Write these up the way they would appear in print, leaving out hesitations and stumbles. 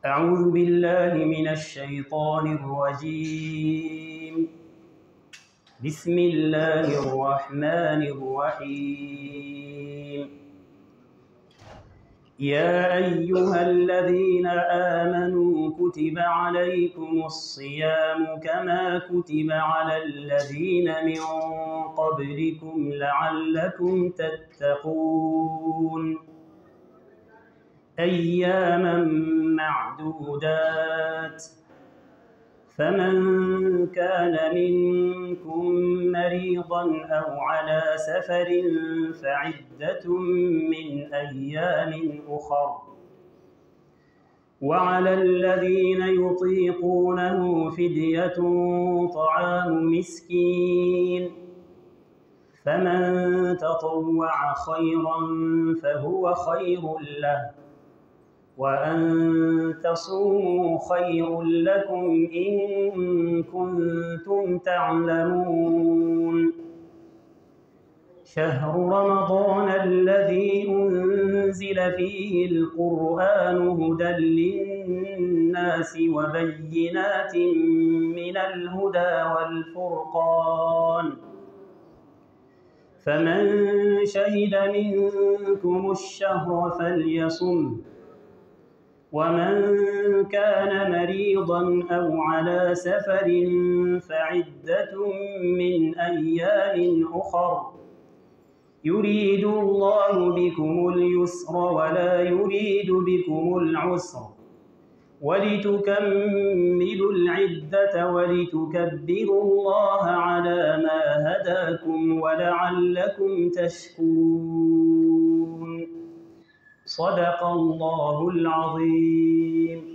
أعوذ بالله من الشيطان الرجيم. بسم الله الرحمن الرحيم. يا أيها الذين آمنوا كتب عليكم الصيام كما كتب على الذين من قبلكم لعلكم تتقون أياما معدودات. فمن كان منكم مريضا أو على سفر فعدة من أيام أخر. وعلى الذين يطيقونه فدية طعام مسكين، فمن تطوع خيرا فهو خير له، وأن تصوموا خير لكم إن كنتم تعلمون. شهر رمضان الذي أنزل فيه القرآن هدى للناس وبينات من الهدى والفرقان، فمن شهد منكم الشهر فليصم، ومن كان مريضا أو على سفر فعدة من أيام أخر. يريد الله بكم اليسر ولا يريد بكم العسر، ولتكملوا العدة ولتكبروا الله على ما هداكم ولعلكم تشكرون. صدق الله العظيم.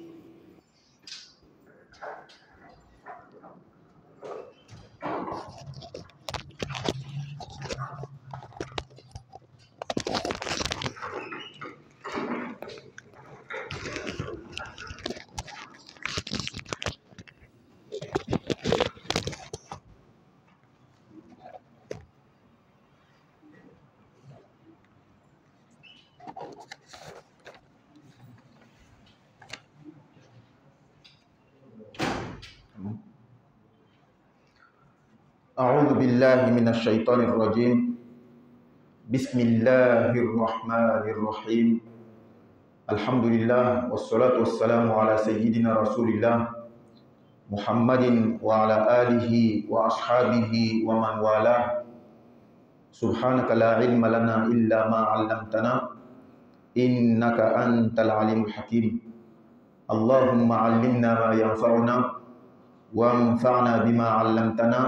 أعوذ بالله من الشيطان الرجيم. بسم الله الرحمن الرحيم. الحمد لله والصلاة والسلام على سيدنا رسول الله محمد وعلى آله وأصحابه ومن والاه. سبحانك لا علم لنا إلا ما علمتنا إنك أنت العليم الحكيم. اللهم علمنا ما ينفعنا وانفعنا بما علمتنا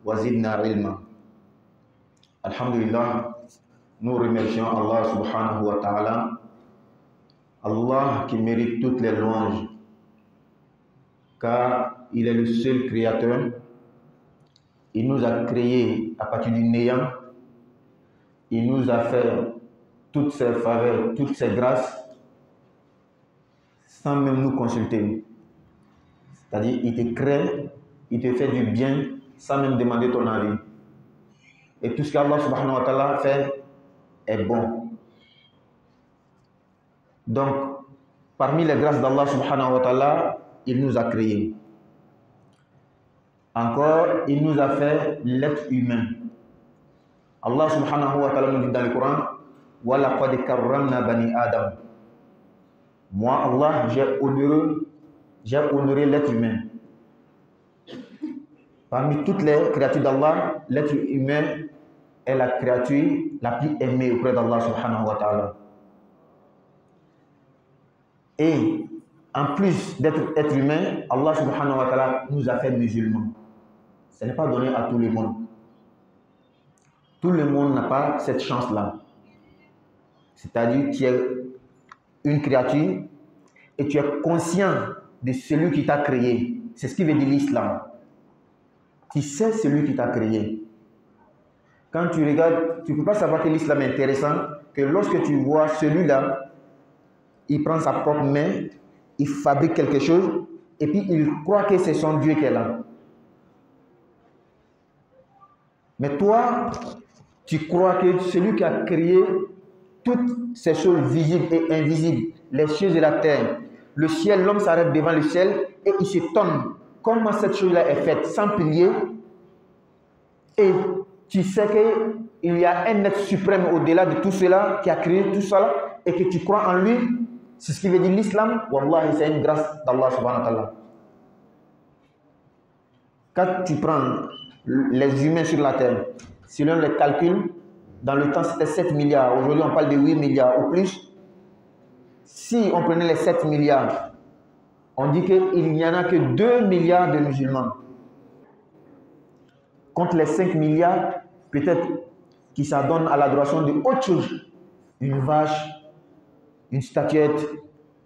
wazidna ilma. Alhamdulillah, nous remercions Allah subhanahu wa ta'ala, Allah qui mérite toutes les louanges, car il est le seul créateur. Il nous a créés à partir du néant, il nous a fait toutes ses faveurs, toutes ses grâces, sans même nous consulter. C'est-à-dire, il te crée, il te fait du bien, sans même demander ton avis. Et tout ce qu'Allah subhanahu wa ta'ala fait est bon. Donc, parmi les grâces d'Allah subhanahu wa ta'ala, il nous a créés. Encore, il nous a fait l'être humain. Allah subhanahu wa ta'ala nous dit dans le Coran, wa laqad karramna bani Adam. Moi, Allah, j'ai honoré l'être humain. Parmi toutes les créatures d'Allah, l'être humain est la créature la plus aimée auprès d'Allah subhanahu wa ta'ala. Et en plus d'être être humain, Allah subhanahu wa ta'ala nous a fait musulmans. Ce n'est pas donné à tout le monde. Tout le monde n'a pas cette chance-là. C'est-à-dire que tu es une créature et tu es conscient de celui qui t'a créé. C'est ce qui veut dire l'islam. Tu sais celui qui t'a créé. Quand tu regardes, tu ne peux pas savoir que l'islam est intéressant que lorsque tu vois celui-là, il prend sa propre main, il fabrique quelque chose et puis il croit que c'est son Dieu qui est là. Mais toi, tu crois que celui qui a créé toutes ces choses visibles et invisibles, les cieux et la terre, Le ciel, l'homme s'arrête devant le ciel et il s'étonne comment cette chose-là est faite, sans pilier. Et tu sais qu'il y a un être suprême au-delà de tout cela, qui a créé tout cela, et que tu crois en lui. C'est ce qui veut dire l'islam. Wallahi, c'est une grâce d'Allah subhanahu wa ta'ala. Quand tu prends les humains sur la terre, selon les calculs, dans le temps c'était 7 milliards, aujourd'hui on parle de 8 milliards ou plus. Si on prenait les 7 milliards, on dit qu'il n'y en a que 2 milliards de musulmans. Contre les 5 milliards, peut-être qui s'adonnent à l'adoration de autre chose. Une vache, une statuette,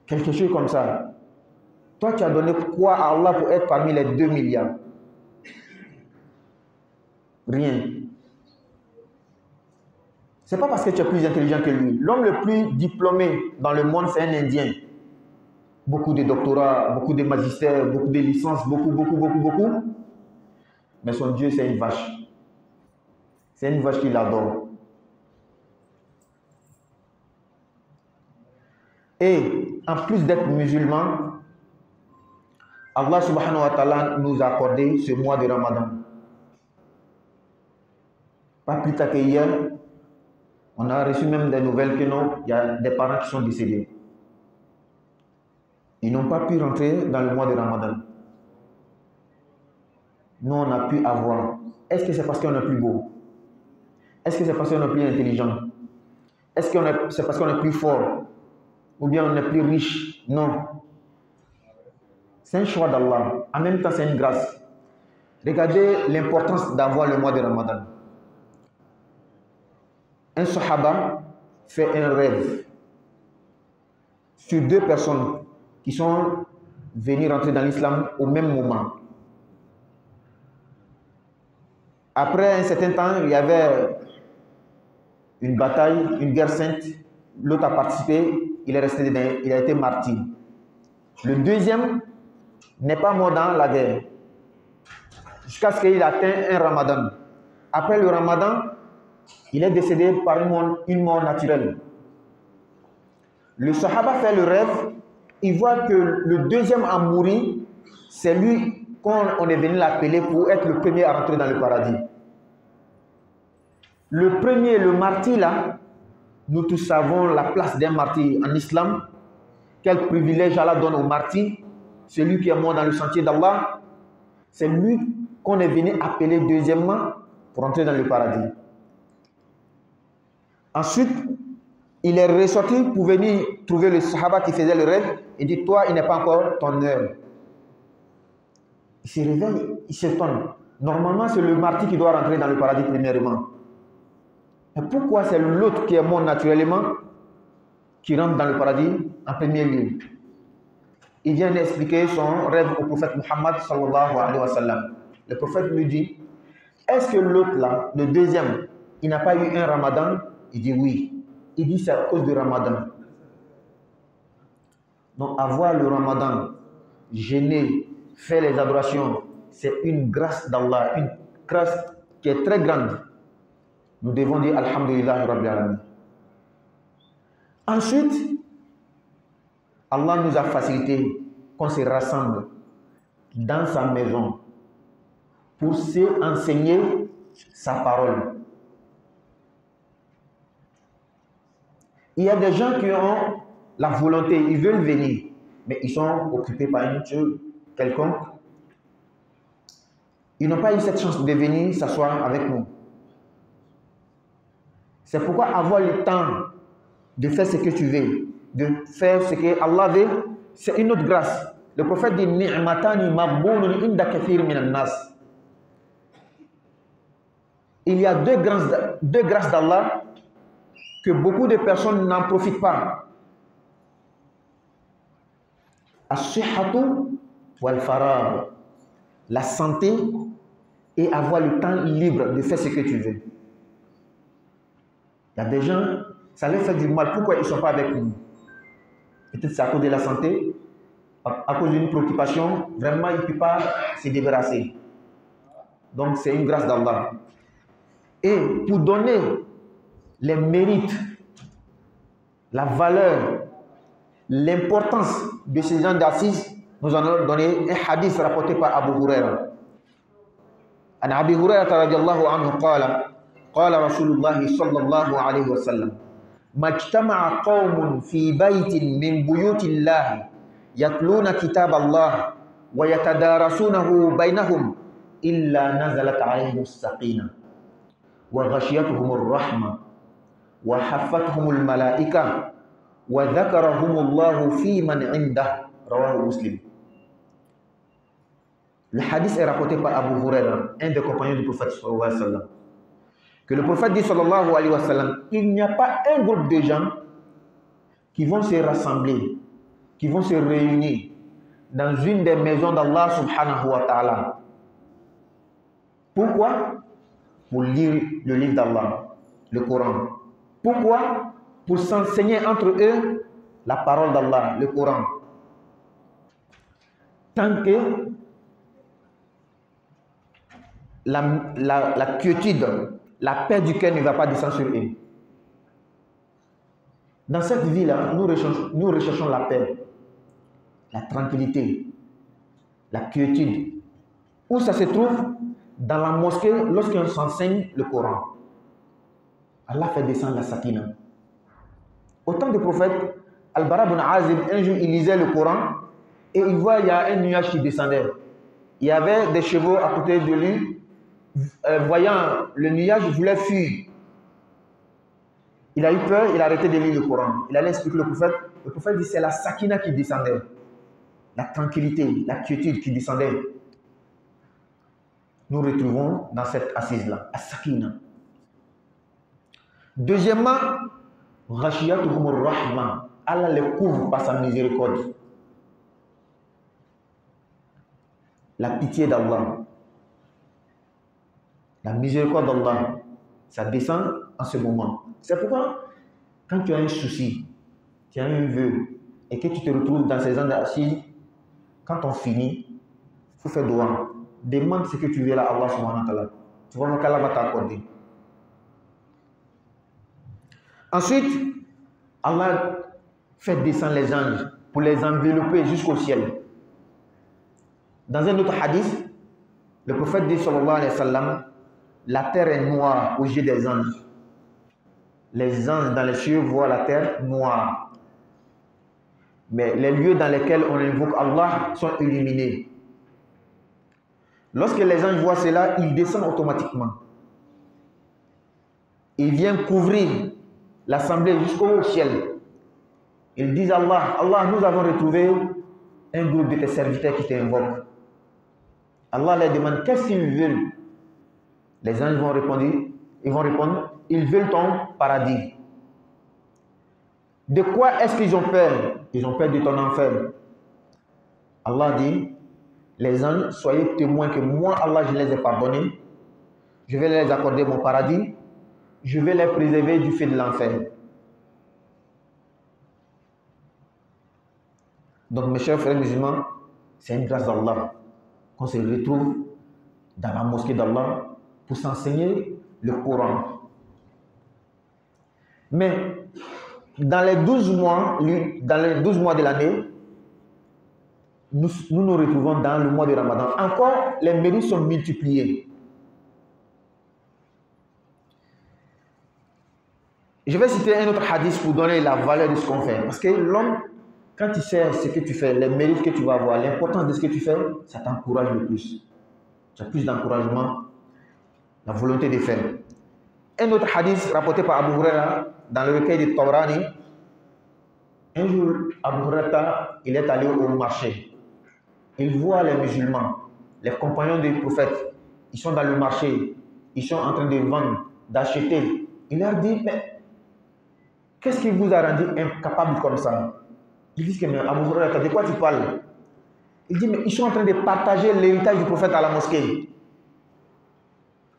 quelque chose comme ça. Toi, tu as donné quoi à Allah pour être parmi les 2 milliards? Rien. C'est pas parce que tu es plus intelligent que lui. L'homme le plus diplômé dans le monde, c'est un Indien. Beaucoup de doctorats, beaucoup de magistères, beaucoup de licences, beaucoup. Mais son Dieu, c'est une vache. C'est une vache qu'il adore. Et en plus d'être musulman, Allah subhanahu wa ta'ala nous a accordé ce mois de Ramadan. Pas plus tard qu'hier, on a reçu même des nouvelles que non, il y a des parents qui sont décédés. Ils n'ont pas pu rentrer dans le mois de Ramadan. Nous, on a pu avoir. Est-ce que c'est parce qu'on est plus beau? Est-ce que c'est parce qu'on est plus intelligent? Est-ce que c'est parce qu'on est plus fort? Ou bien on est plus riche? Non. C'est un choix d'Allah. En même temps, c'est une grâce. Regardez l'importance d'avoir le mois de Ramadan. Un sahaba fait un rêve sur 2 personnes qui sont venues rentrer dans l'islam au même moment. Après un certain temps, il y avait une bataille, une guerre sainte. L'autre a participé, il est resté dedans, il a été martyr. Le deuxième n'est pas mort dans la guerre jusqu'à ce qu'il atteigne un ramadan. Après le ramadan, il est décédé par une mort naturelle. Le sahaba fait le rêve, il voit que le deuxième à mourir, c'est lui qu'on est venu l'appeler pour être le premier à rentrer dans le paradis. Le premier, le martyr là, nous tous savons la place d'un martyr en islam. Quel privilège Allah donne au martyr, celui qui est mort dans le sentier d'Allah. C'est lui qu'on est venu appeler deuxièmement pour entrer dans le paradis. Ensuite, il est ressorti pour venir trouver le sahaba qui faisait le rêve. Il dit, toi, il n'est pas encore ton heure. Il se réveille, il s'étonne. Normalement, c'est le martyr qui doit rentrer dans le paradis premièrement. Mais pourquoi c'est l'autre qui est mort naturellement qui rentre dans le paradis en premier lieu? Il vient d'expliquer son rêve au prophète Muhammad sallallahu alayhi wa sallam. Le prophète lui dit, est-ce que l'autre là, le deuxième, il n'a pas eu un ramadan? Il dit oui. Il dit c'est à cause du ramadan. Donc avoir le ramadan, jeûner, faire les adorations, c'est une grâce d'Allah, une grâce qui est très grande. Nous devons dire Alhamdulillah Rabbil Alamin. Ensuite, Allah nous a facilité qu'on se rassemble dans sa maison pour s'enseigner sa parole. Il y a des gens qui ont la volonté, ils veulent venir, mais ils sont occupés par une chose quelconque. Ils n'ont pas eu cette chance de venir s'asseoir avec nous. C'est pourquoi avoir le temps de faire ce que tu veux, de faire ce que Allah veut, c'est une autre grâce. Le prophète dit Ni'matani maghbunun inda kathir minan nas. Il y a deux grâces d'Allah que beaucoup de personnes n'en profitent pas. As-sihhatu wal faragh, la santé et avoir le temps libre de faire ce que tu veux. Il y a des gens, ça leur fait du mal. Pourquoi ils ne sont pas avec nous? Peut-être c'est à cause de la santé, à cause d'une préoccupation. Vraiment, ils ne peuvent pas se débarrasser. Donc, c'est une grâce d'Allah. Et pour donner les mérites, la valeur l'importance de ces gens d'assises, nous en allons donner un hadith rapporté par Abu Huraira. عن أبي هريرة رضي الله عنه قال رسول الله صلى الله عليه وسلم ما اجتمع قوم في بيت من بيوت الله يتلون كتاب الله ويتدارسونه بينهم إلا نزلت عليهم السكينة وغشيتهم الرحمة وحفتهم الملائكة وذكرهم الله في من عنده رواه مسلم. Le hadith est rapporté par Abu Huraira, un des compagnons du prophète sallallahu alayhi wa sallam. Que le prophète dit sallallahu alayhi wa sallam, il n'y a pas un groupe de gens qui vont se rassembler, qui vont se réunir dans une des maisons d'Allah subhanahu wa ta'ala. Pourquoi? Pour lire le livre d'Allah, le Coran. Pourquoi? Pour s'enseigner entre eux la parole d'Allah, le Coran. Tant que la quiétude, la paix du cœur ne va pas descendre sur eux. Dans cette vie-là, nous recherchons la paix, la tranquillité, la quiétude. Où ça se trouve? Dans la mosquée, lorsqu'on s'enseigne le Coran. Allah fait descendre la sakina. Au temps du prophète, Al-Bara ibn Azib, un jour, il lisait le Coran et il voit il y a un nuage qui descendait. Il y avait des chevaux à côté de lui. Voyant le nuage, il voulait fuir. Il a eu peur, il a arrêté de lire le Coran. Il allait expliquer le prophète. Le prophète dit c'est la sakina qui descendait. La tranquillité, la quiétude qui descendait. Nous retrouvons dans cette assise-là, la sakina. Deuxièmement, Ghashiyatuhum ar-Rahma. Allah les couvre par sa miséricorde. La pitié d'Allah. La miséricorde d'Allah, ça descend en ce moment. C'est pourquoi, quand tu as un souci, tu as un vœu, et que tu te retrouves dans ces ans d'assises, quand on finit, il faut faire dua. Demande ce que tu veux à Allah subhanahu wa ta'ala. Tu vas voir qu'Allah va t'accorder. Ensuite, Allah fait descendre les anges pour les envelopper jusqu'au ciel. Dans un autre hadith, le prophète dit sallallahu alayhi wa sallam, la terre est noire aux yeux des anges. Les anges dans les cieux voient la terre noire. Mais les lieux dans lesquels on invoque Allah sont illuminés. Lorsque les anges voient cela, ils descendent automatiquement. Ils viennent couvrir l'assemblée jusqu'au ciel. Ils disent à Allah, Allah, nous avons retrouvé un groupe de tes serviteurs qui t'invoquent. Allah leur demande, qu'est-ce qu'ils veulent? Les anges vont répondre, ils veulent ton paradis. De quoi est-ce qu'ils ont peur? Ils ont peur de ton enfer. Allah dit, les anges, soyez témoins que moi, Allah, je les ai pardonnés. Je vais les accorder mon paradis. Je vais les préserver du feu de l'enfer. Donc, mes chers frères musulmans, c'est une grâce d'Allah qu'on se retrouve dans la mosquée d'Allah pour s'enseigner le Coran. Mais dans les 12 mois de l'année, nous nous retrouvons dans le mois de Ramadan. Encore, les mérites sont multipliés. Je vais citer un autre hadith pour donner la valeur de ce qu'on fait. Parce que l'homme, quand il sait ce que tu fais, les mérites que tu vas avoir, l'importance de ce que tu fais, ça t'encourage le plus. Tu as plus d'encouragement, la volonté de faire. Un autre hadith rapporté par Abu Huraira dans le recueil de Tabrani. Un jour, Abu Huraira, il est allé au marché. Il voit les musulmans, les compagnons du prophète. Ils sont dans le marché. Ils sont en train de vendre, d'acheter. Il leur dit, mais qu'est-ce qui vous a rendu incapable comme ça? Ils disent que, mais Abu Huraira, de quoi tu parles? Il dit, mais ils sont en train de partager l'héritage du prophète à la mosquée.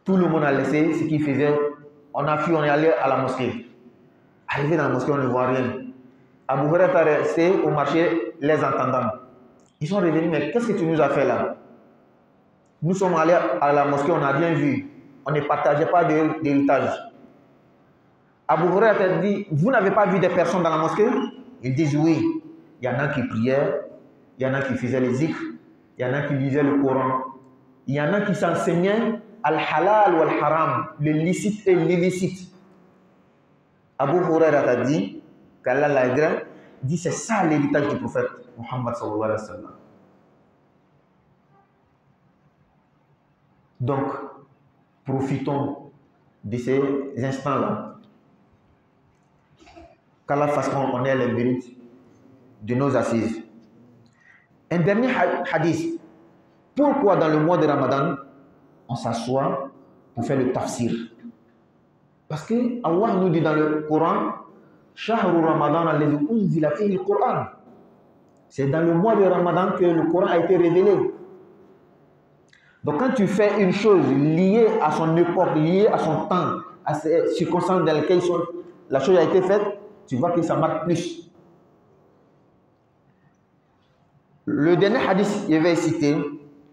Tout le monde a laissé ce qu'il faisait. On a fui, on est allé à la mosquée. Arrivé dans la mosquée, on ne voit rien. Abu Huraira est resté au marché, les entendant. Ils sont revenus, mais qu'est-ce que tu nous as fait là? Nous sommes allés à la mosquée, on n'a rien vu. On ne partageait pas d'héritage. Abu Huraira a dit, vous n'avez pas vu des personnes dans la mosquée? Ils disent oui. y en a qui priaient, il y en a qui faisaient les zikrs, il y en a qui lisaient le Coran, il y en a qui s'enseignaient al-halal ou al-haram, le licite et l'illicite. Abu Huraira a dit, qu'Allah l'a dit, c'est ça l'héritage du prophète Muhammad sallallahu alayhi wa sallam. Donc, profitons de ces instants-là. Qu'Allah fasse qu'on ait les mérites de nos assises. Un dernier hadith. Pourquoi dans le mois de Ramadan, on s'assoit pour faire le tafsir? Parce que Allah nous dit dans le Coran, Shahru Ramadan alladhi unzila fihi al-Qur'an. C'est dans le mois de Ramadan que le Coran a été révélé. Donc quand tu fais une chose liée à son époque, liée à son temps, à ces circonstances dans lesquelles la chose a été faite, tu vois que ça marque plus. Le dernier hadith qu'il avait cité,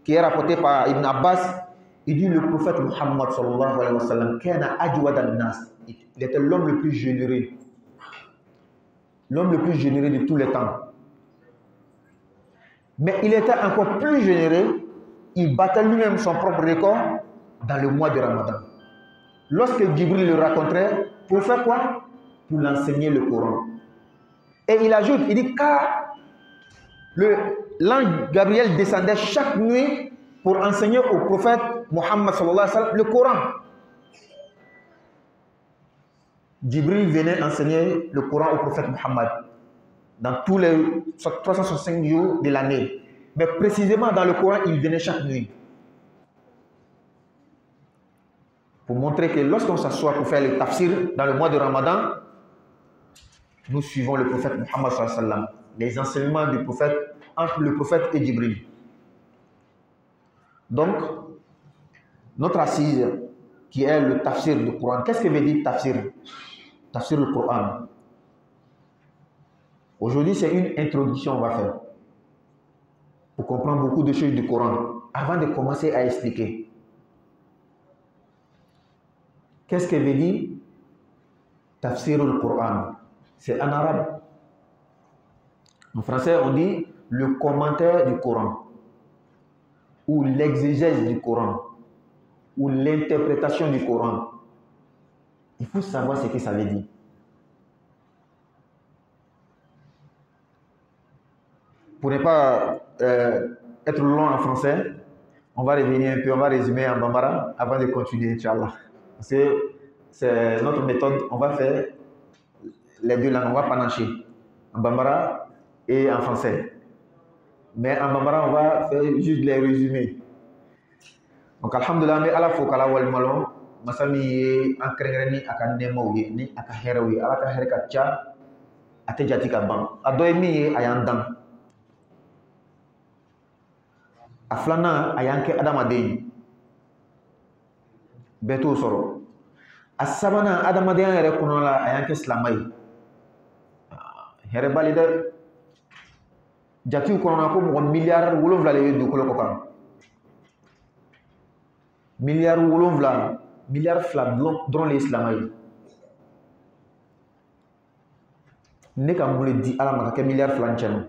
qui est rapporté par Ibn Abbas, il dit le prophète Muhammad sallallahu alayhi wa sallam, il était l'homme le plus généreux. L'homme le plus généreux de tous les temps. Mais il était encore plus généreux, il battait lui-même son propre record dans le mois de Ramadan. Lorsque Djibril le raconterait, pour faire quoi? Pour l'enseigner le Coran. Et il ajoute, il dit, car l'ange Gabriel descendait chaque nuit pour enseigner au prophète Muhammad sallallahu alayhi wa sallam le Coran. Djibril venait enseigner le Coran au prophète Muhammad dans tous les 365 jours de l'année. Mais précisément dans le Coran, il venait chaque nuit. Pour montrer que lorsqu'on s'assoit pour faire le tafsir dans le mois de Ramadan, nous suivons le prophète Muhammad sallallahu alayhi wa sallam, les enseignements du prophète entre le prophète et Djibril. Donc, notre assise qui est le tafsir du Coran, qu'est-ce que veut dire tafsir? Tafsir le Coran. Aujourd'hui, c'est une introduction qu'on va faire pour comprendre beaucoup de choses du Coran avant de commencer à expliquer. Qu'est-ce que veut dire tafsir le Coran? C'est en arabe. En français, on dit le commentaire du Coran ou l'exégèse du Coran ou l'interprétation du Coran. Il faut savoir ce que ça veut dire. Pour ne pas être long en français, on va revenir un peu, on va résumer en bambara avant de continuer, Inch'Allah. Parce que c'est notre méthode, on va faire les deux langues, on va panacher en bambara et en français. Mais en bambara, on va faire juste les résumés. Donc, alhamdulillah, mais à la fois, kala wal malon, masami en krengreni aka nemo ye ni aka herawi, alaka herka cha ate jati ka ban. Adoy mi ye ayandang. Aflana ayanke adamaden. Beto soro. Asabana adamaden yere kunola ayanke slamay. Here balide jati kunona ko mo milliard wolonvla le du kolo ko milliard wolonvla milliard fla dron l'islam ne ka mule di ala maka ke milliard fla ncheno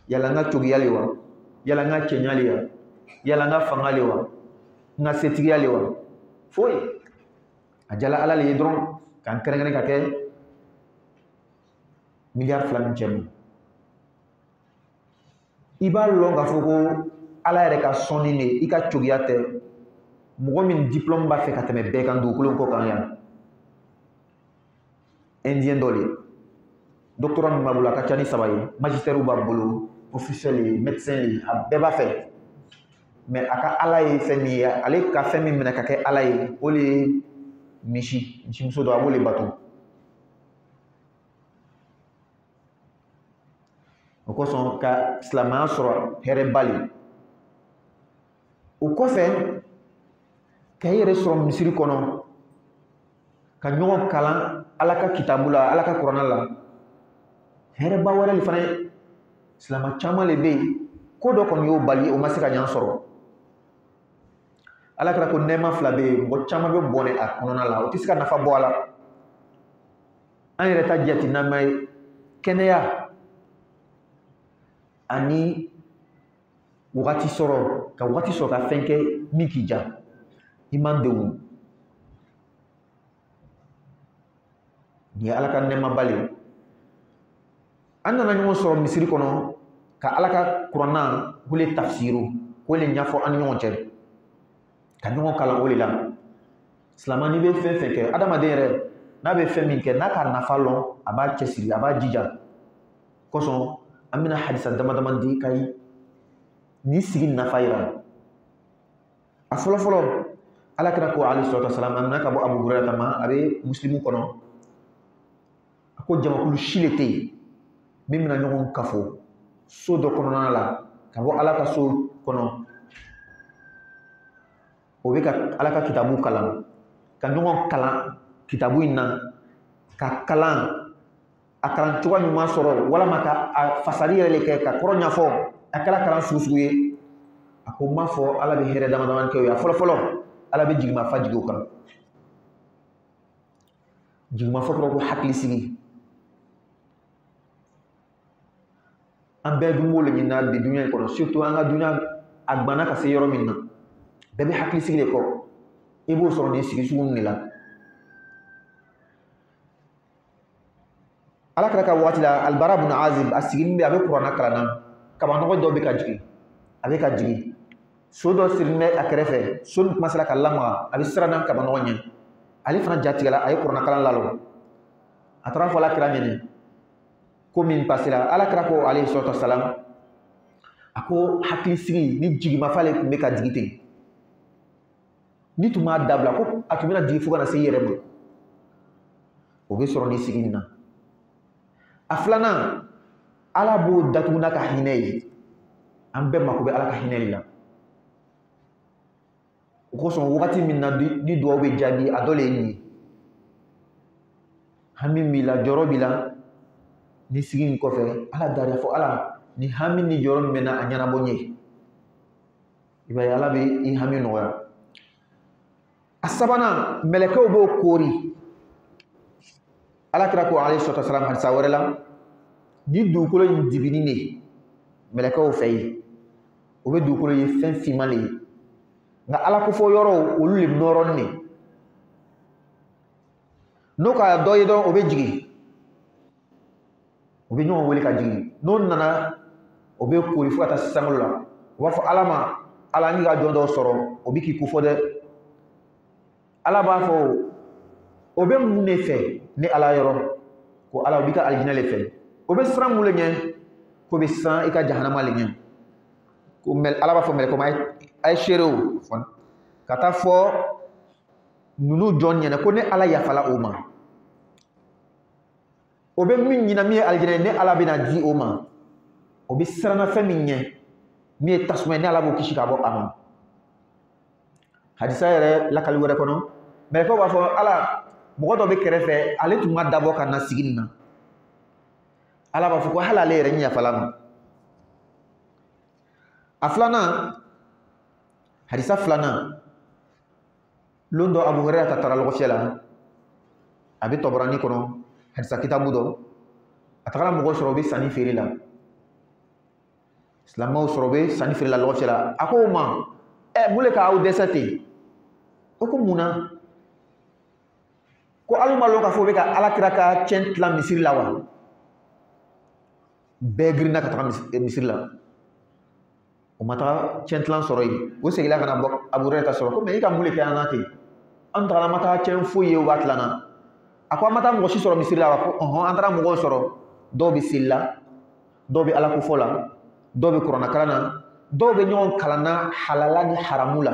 yala nga chogi yalewa yala nga chenyalewa yala nga fangalewa nga setigi yalewa foy ajala ala le dron kan kerengene ka ke milliard fla ncheno iba longa foko ala yɛrɛ ka sɔnni ne i ka cogoya tɛ mɔgɔ min diplôme b'a fɛ ka tɛmɛ bɛɛ kan dugukolo kɔ kan yan indien dɔ le doctorat min b'a bolo a ka ca ni 3 ye magistère b'a bolo professeur le médecin le a bɛɛ b'a fɛ mais a ka ala ye fɛn min ye ale ka fɛn min minɛ ka kɛ ala ye o le ye misimuso dɔ a b'o le bato o kosɔn ka silamɛya sɔrɔ hɛrɛba le o kɔfɛ ka i yɛrɛ sɔrɔ misiri kɔnɔ ka ɲɔgɔn kalan ala ka kitabu la ala ka kuranna la hɛrɛba wɛrɛ le fana ye silamɛ caman le bɛ yen ko dɔ kɔni y'o bali o ma se ka ɲan sɔrɔ ala kɛra ko nɛɛma 2 bɛ yen mɔgɔ caman bɛ bɔnɛ a kɔnɔna la o tɛ se ka nafa bɔ a la an yɛrɛ ta jate n'an ma ye kɛnɛya ani wagati sɔrɔ ka wagati sɔrɔ ka fɛn kɛ min k'i ja i man degun ni ala ka nɛɛmaba le an nana ɲɔgɔn sɔrɔ misiri kɔnɔ ka ala ka kuranna k'ole tafsiru k'ole ɲɛfɔ an ni ɲɔgɔn cɛ ka ɲɔgɔn kalan o de la silamɛ n'i bɛ fɛn fɛn kɛ adamaden yɛrɛ n'a bɛ fɛn min kɛ n'a ka nafa lɔn a b'a cɛsiri a b'a jija kosɔn an bɛna hadisa dama dama di ka ye ni sigi nafa yira a fɔlɔ fɔlɔ ala kira ko alayhi salatu wasalam a nana ka bɔ Abu Hurayra ma a bɛ muslimu kɔnɔ a ko jamakulu si le tɛ yen min bɛna ɲɔgɔn kafo so dɔ kɔnɔna la ka bɔ ala ka so kɔnɔ o bɛ ka ala ka kitabu kalan ka ɲɔgɔn kalan kitabu in na ka kalan a kalan cogo ɲuman sɔrɔ walama ka a fasali yɛrɛ le kɛ ka kɔrɔ ɲɛfɔ a kɛra kalan sugu sugu ye a ko n b'a fɔ ala bɛ hɛrɛ dama dama kɛ o ye a fɔlɔ fɔlɔ ala bɛ jigimafa jigi o kan jigimafa kɔrɔ ko hakili sigi an bɛɛ dun b'o le ɲini bi dunya in kɔnɔ surtout an ka dunya a gbanna ka se yɔrɔ min na bɛɛ bɛ hakili sigi de kɔ i b'o sɔrɔ nin sigi sugu de la ala kɛra ka waati la Albara ibn Azib a siginin bɛ a bɛ kuranna kalanna kabanɔgɔ dɔ bɛ ka jigin a bɛ ka jigin so dɔ sirilen bɛ a kɛrɛfɛ so nin kumasera ka lamaga a bɛ siran n'a kabanɔgɔ ɲɛ ale fana jatigɛla a ye kuranna kalan lalɔ a taara fɔ ala kira ɲɛnɛ ko min pasera ala kira ko alayhi salatu wasalam a ko hakili sigi ni jigimafa le tun bɛ ka jigi ten ni tun b'a dabila ko a tun bɛna jigi fo ka na se i yɛrɛ ma o bɛ sɔrɔ ni sigi nin na a filanan ala b'o datugu n'a ka hinɛ ye an bɛɛ mako bɛ ala ka hinɛ la o kosɔn wagati min na ni dugawu bɛ jaabi a dɔ le ye nin ye hami b'i la jɔrɔ b'i la ni sigi in kɔfɛ ala dariya fɔ ala ni hami ni jɔrɔ min bɛ na a ɲɛnabɔ n ye i b'a ye ala bɛ i hami nɔgɔya a sabanan mɛlɛkɛw b'o koori ala kira ko alayhi salatu wasalam hadisa wɛrɛ la ni dugukolo in dibini de mɛlɛkɛw fɛ yen o bɛ dugukolo ye fɛn finman de ye nka ala ko fɔ yɔrɔw olu le nɔrɔlen de n'o ka dɔ ye dɔrɔn o bɛ jigin o bɛ ɲɔgɔn wele ka jigin n'o nana o bɛ koori fo ka taa se sankolo la o b'a fɔ ala ma ala an ka jɔn dɔw sɔrɔ o bɛ k'i kofɔ dɛ ala b'a fɔ o bɛ mun de fɛ ni ala yɔrɔ ko ala o b'i ka alijinɛ le fɛ o bɛ siran mun le ɲɛ ko bɛ siran i ka jahanama le ɲɛ ko ala b'a fɔ mɛlɛkɛw ma a ye seerew ka taa fɔ ninnu jɔn ɲɛna ko ne ala yafala o ma o bɛ min ɲina min ye alijinɛ ye ne ala bɛna di o ma o bɛ siranna fɛn min ɲɛ min ye tasuma ye ne ala b'o kisi ka bɔ a ma hadisa yɛrɛ lakali wɛrɛ kɔnɔ mɛlɛkɛw b'a fɔ ala mɔgɔ dɔ bɛ kɛrɛfɛ ale tun ka dabɔ ka na sigi nin na ala b'a fɔ ko hali ale yɛrɛ ɲɛfala ma a filanan hadisa filanan lon dɔ Abu Hurayra ta taara lɔgɔfiyɛ la a bɛ tɔbɔrɔni kɔnɔ hadisa kitabu dɔ a tagara mɔgɔw sɔrɔ u bɛ sanni feere la silamɛw sɔrɔ u bɛ sanni feere la lɔgɔfiyɛ la a ko o ma mun le k'aw dɛsɛ ten o ko mun na ko alu ma lɔn k'a fɔ u bɛ ka ala kira ka cɛn tila misiri la wa bɛɛ girinna ka taga misiri la o ma taga cɛn tilan sɔrɔ yen o seginna ka na bɔ Abu Hurayra ta sɔrɔ ko mɛ i ka mun le kɛ an na ten an tagara an ma taga cɛn foyi ye o b'a tilan na a ko an ma taa mɔgɔ si sɔrɔ misiri la wa ko an taara mɔgɔw sɔrɔ dɔw bɛ seli la dɔw bɛ ala ko fɔ la dɔw bɛ kuranna kalan na dɔw bɛ ɲɔgɔn kalan na halala ni haramu la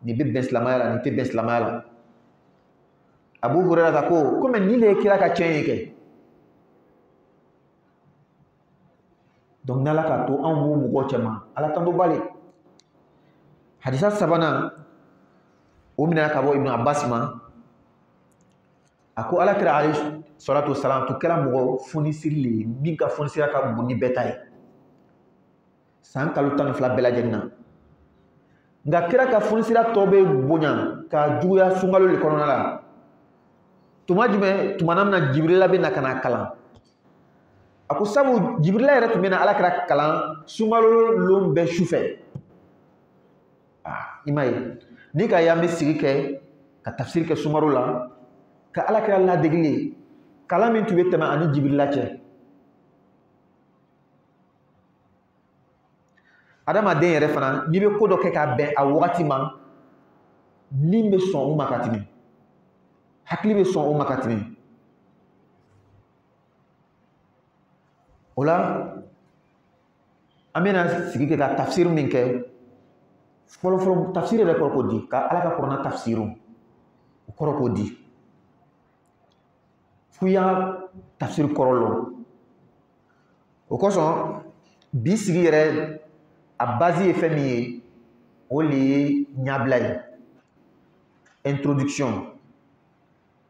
nin bɛ bɛn silamɛya la nin tɛ bɛn silamɛya la Abu Hurayra ta ko mɛ nin de ye kira ka cɛn ye kɛ donc n'ala ka to anw b'o mɔgɔw cɛman ala tanto bali hadisa sabanan o minɛna ka bɔ Ibn Abbas ma a ko ala kira alayhi salatu wasalam to kɛra mɔgɔ fonisiri le ye min ka fonisira ka bon ni bɛɛ ta ye san kalo 12 bɛɛ lajɛlen na nka kira ka fonisira tɔ bɛ bonya ka juguya sunkalo le kɔnɔna la tuma jumɛn tuma na Jibirila bɛ na ka na kalan a ko sabu Jibrila yɛrɛ tun bɛ na Alakira kalan sunkalo lon bɛɛ sufɛ. I m'a ye ni ka y'an bɛ sigi kɛ ka tafsiri kɛ sunkalo la ka Alakira ladegeli kalan min tun bɛ tɛmɛ ani Jibrila cɛ. Adamaden yɛrɛ fana n'i bɛ ko dɔ kɛ k'a bɛn a wagati ma ni bɛ sɔn o ma ka tɛmɛ hakili bɛ sɔn o ma ka tɛmɛ. O la an bɛna sigi kɛ ka tafsiri min kɛ fɔlɔfɔlɔ tafsiri yɛrɛ kɔrɔ ko di ka Ala ka kuranɛ tafsiri o kɔrɔ ko di f'u y'a tafsiri kɔrɔ lɔn. O kosɔn bi sigi yɛrɛ a base ye fɛn min ye o de ye ɲɛbila ye introduction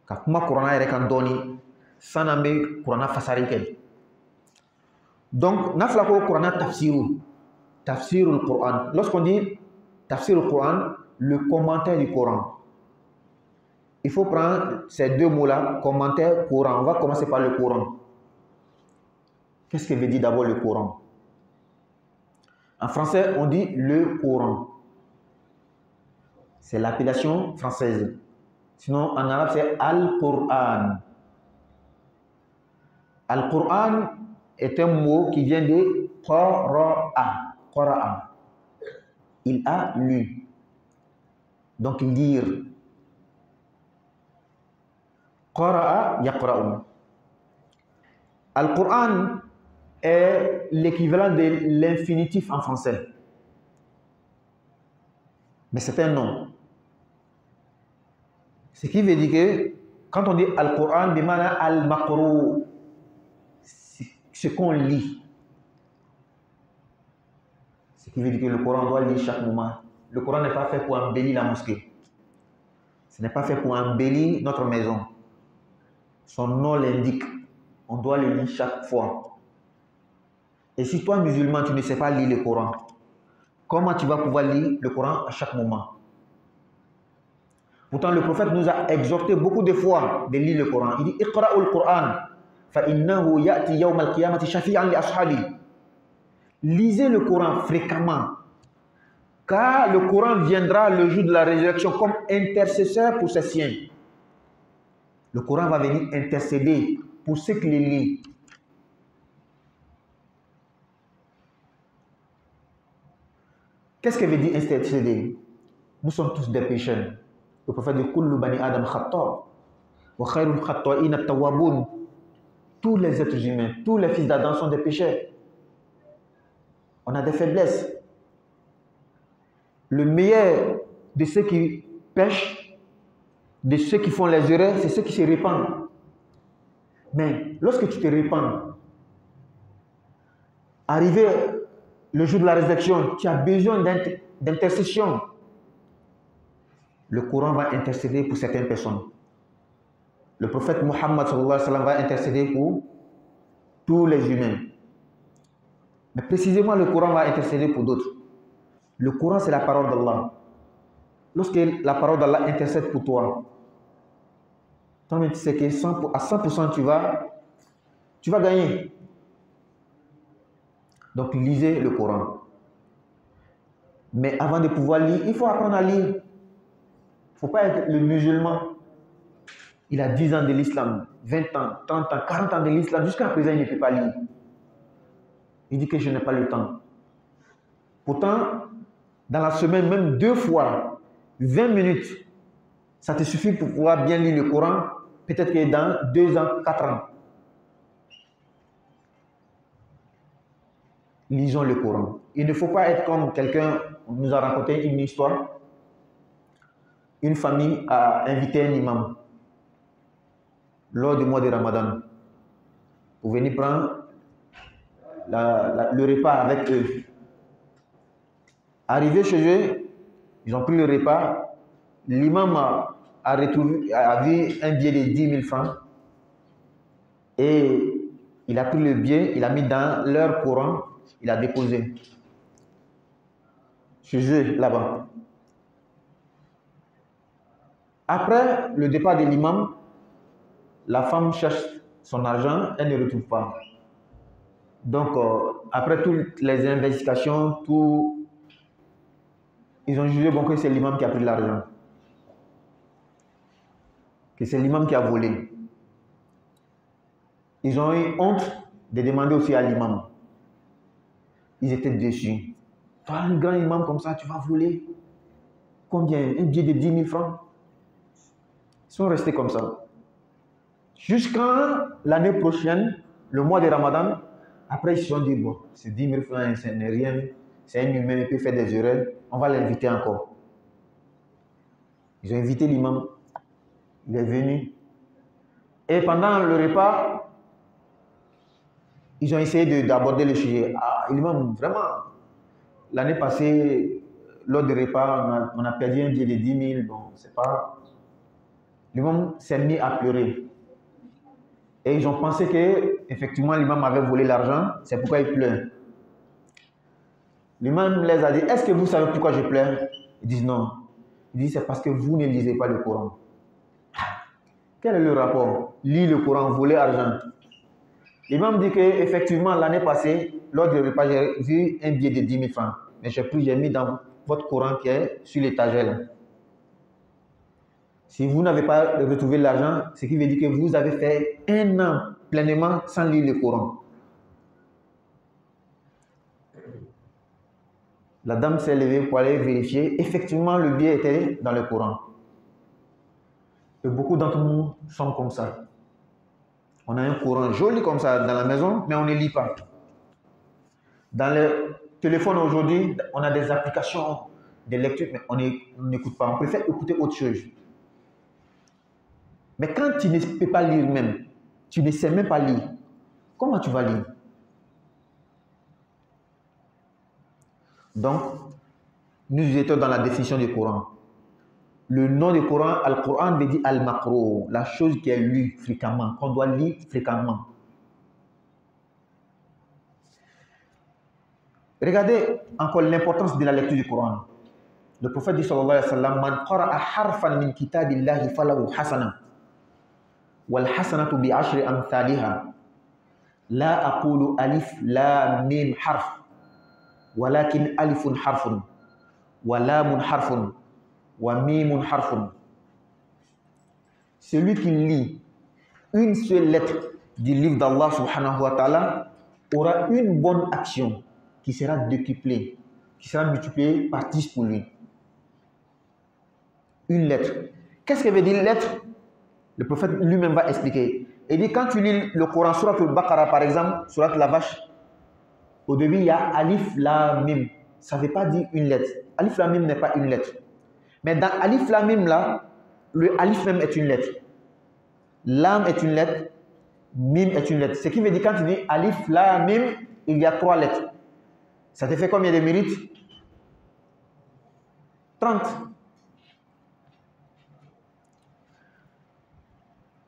ka kuma kuranɛ yɛrɛ kan dɔɔni san'an bɛ kuranɛ fasari kɛ. Donc n'a fɔra ko kuranɛ tafsirul Coran, lorsqu'on dit tafsirul Coran, le commentaire du Coran, il faut prendre ces deux mots-là, commentaire, Coran. On va commencer par le Coran. Qu'est-ce que veut dire d'abord le Coran? En français, on dit le Coran. C'est l'appellation française. Sinon, en arabe, c'est Al-Qur'an. Al-Qur'an est un mot qui vient de Qara'a. Qara'a. Il a lu. Donc, lire. Qara'a yaqra'u. Al-Qur'an est l'équivalent de l'infinitif en français. Mais c'est un nom. Ce qui veut dire que quand on dit Al-Qur'an, bimana al-maqru, ce qu'on lit. Ce qui veut dire que le Coran doit lire chaque moment. Le Coran n'est pas fait pour embellir la mosquée. Ce n'est pas fait pour embellir notre maison. Son nom l'indique. On doit le lire chaque fois. Et si toi, musulman, tu ne sais pas lire le Coran, comment tu vas pouvoir lire le Coran à chaque moment? Pourtant, le prophète nous a exhorté beaucoup de fois de lire le Coran. Il dit Iqra'ul Qur'an, fa innahu ya'ti yawm al-qiyamati shafi'an li ashabi. Lisez le Coran fréquemment, car le Coran viendra le jour de la résurrection comme intercesseur pour ses siens. Le Coran va venir intercéder pour ceux qui le lisent. Qu'est-ce que veut dire intercéder? Nous sommes tous des pécheurs. Le prophète dit Kullu bani Adam khatta wa khayrul khatta'in at-tawwabun. Tous les êtres humains, tous les fils d'Adam sont des pécheurs. On a des faiblesses. Le meilleur de ceux qui pêchent, de ceux qui font les erreurs, c'est ceux qui se répandent. Mais lorsque tu te répands, arrivé le jour de la résurrection, tu as besoin d'intercession. Le Coran va intercéder pour certaines personnes. Le prophète Muhammad sallallahu alayhi wa sallam va intercéder pour tous les humains. Mais précisément, le Coran va intercéder pour d'autres. Le Coran, c'est la parole d'Allah. Lorsque la parole d'Allah intercède pour toi, toi-même tu sais que à 100% tu vas gagner. Donc lisez le Coran. Mais avant de pouvoir lire, il faut apprendre à lire. Il ne faut pas être le musulman. Il a 10 ans de l'islam, 20 ans, 30 ans, 40 ans de l'islam. Jusqu'à présent, il ne peut pas lire. Il dit que je n'ai pas le temps. Pourtant, dans la semaine, même 2 fois, 20 minutes, ça te suffit pour pouvoir bien lire le Coran. Peut-être que dans 2 ans, 4 ans. Lisons le Coran. Il ne faut pas être comme quelqu'un nous a raconté une histoire. Une famille a invité un imam lors du mois de Ramadan pour venir prendre le repas avec eux. Arrivé chez eux, ils ont pris le repas. L'imam a vu un billet de 10 000 francs et il a pris le billet, il a mis dans leur Coran, il a déposé chez eux là-bas. Après le départ de l'imam, la femme cherche son argent, elle ne le retrouve pas. Donc, après toutes les investigations, ils ont jugé bon, que c'est l'imam qui a pris l'argent. Que c'est l'imam qui a volé. Ils ont eu honte de demander aussi à l'imam. Ils étaient déçus. Toi, un grand imam comme ça, tu vas voler combien? Un billet de 10 000 francs? Ils sont restés comme ça. Jusqu'à l'année prochaine, le mois de Ramadan, après ils se sont dit, bon, c'est 10 000 francs, ce n'est rien, c'est un humain, il peut faire des erreurs, on va l'inviter encore. Ils ont invité l'imam, il est venu. Et pendant le repas, ils ont essayé d'aborder le sujet. Ah, l'imam, vraiment, l'année passée, lors du repas, on a perdu un billet de 10 000, bon, c'est pas... L'imam s'est mis à pleurer. Et ils ont pensé que effectivement l'imam avait volé l'argent, c'est pourquoi il pleure. L'imam les a dit, est-ce que vous savez pourquoi je pleure? Ils disent non. Il dit, c'est parce que vous ne lisez pas le Coran. Quel est le rapport? Lire le Coran, voler argent. L'imam dit qu'effectivement l'année passée, lors du repas, j'ai vu un billet de 10 000 francs. Mais j'ai mis dans votre Coran qui est sur l'étagère. Si vous n'avez pas retrouvé l'argent, ce qui veut dire que vous avez fait un an pleinement sans lire le Coran. La dame s'est levée pour aller vérifier. Effectivement, le billet était dans le Coran. Et beaucoup d'entre nous sont comme ça. On a un Coran joli comme ça dans la maison, mais on ne lit pas. Dans le téléphone aujourd'hui, on a des applications de lecture, mais on n'écoute pas. On préfère écouter autre chose. Mais quand tu ne peux pas lire même, tu ne sais même pas lire, comment tu vas lire? Donc, nous étions dans la définition du Coran. Le nom du Coran, Al-Quran veut dire Al-Makro, la chose qui est lue fréquemment, qu'on doit lire fréquemment. Regardez encore l'importance de la lecture du Coran. Le prophète dit sallallahu alayhi wa sallam, Man qara'a harfan min kitabillahi falahu hasana. والحسنة بعشر أمثالها لا أقول ألف لا ميم حرف ولكن ألف حرف ولام حرف وميم حرف. Celui qui lit une seule lettre du livre d'Allah subhanahu wa ta'ala aura une bonne action qui sera décuplée, qui sera multipliée par 10 pour lui. Une lettre. Qu'est-ce que veut dire lettre? Le prophète lui-même va expliquer. Il dit, quand tu lis le Coran, surat al-Baqarah par exemple, surat la vache, au début il y a Alif, La, Mim. Ça ne veut pas dire une lettre. Alif, La, Mim n'est pas une lettre. Mais dans Alif, La, Mim là, le Alif même est une lettre. Lam est une lettre. Mim est une lettre. Ce qui veut dire quand tu dis Alif, La, Mim, il y a 3 lettres. Ça te fait combien de mérites? 30.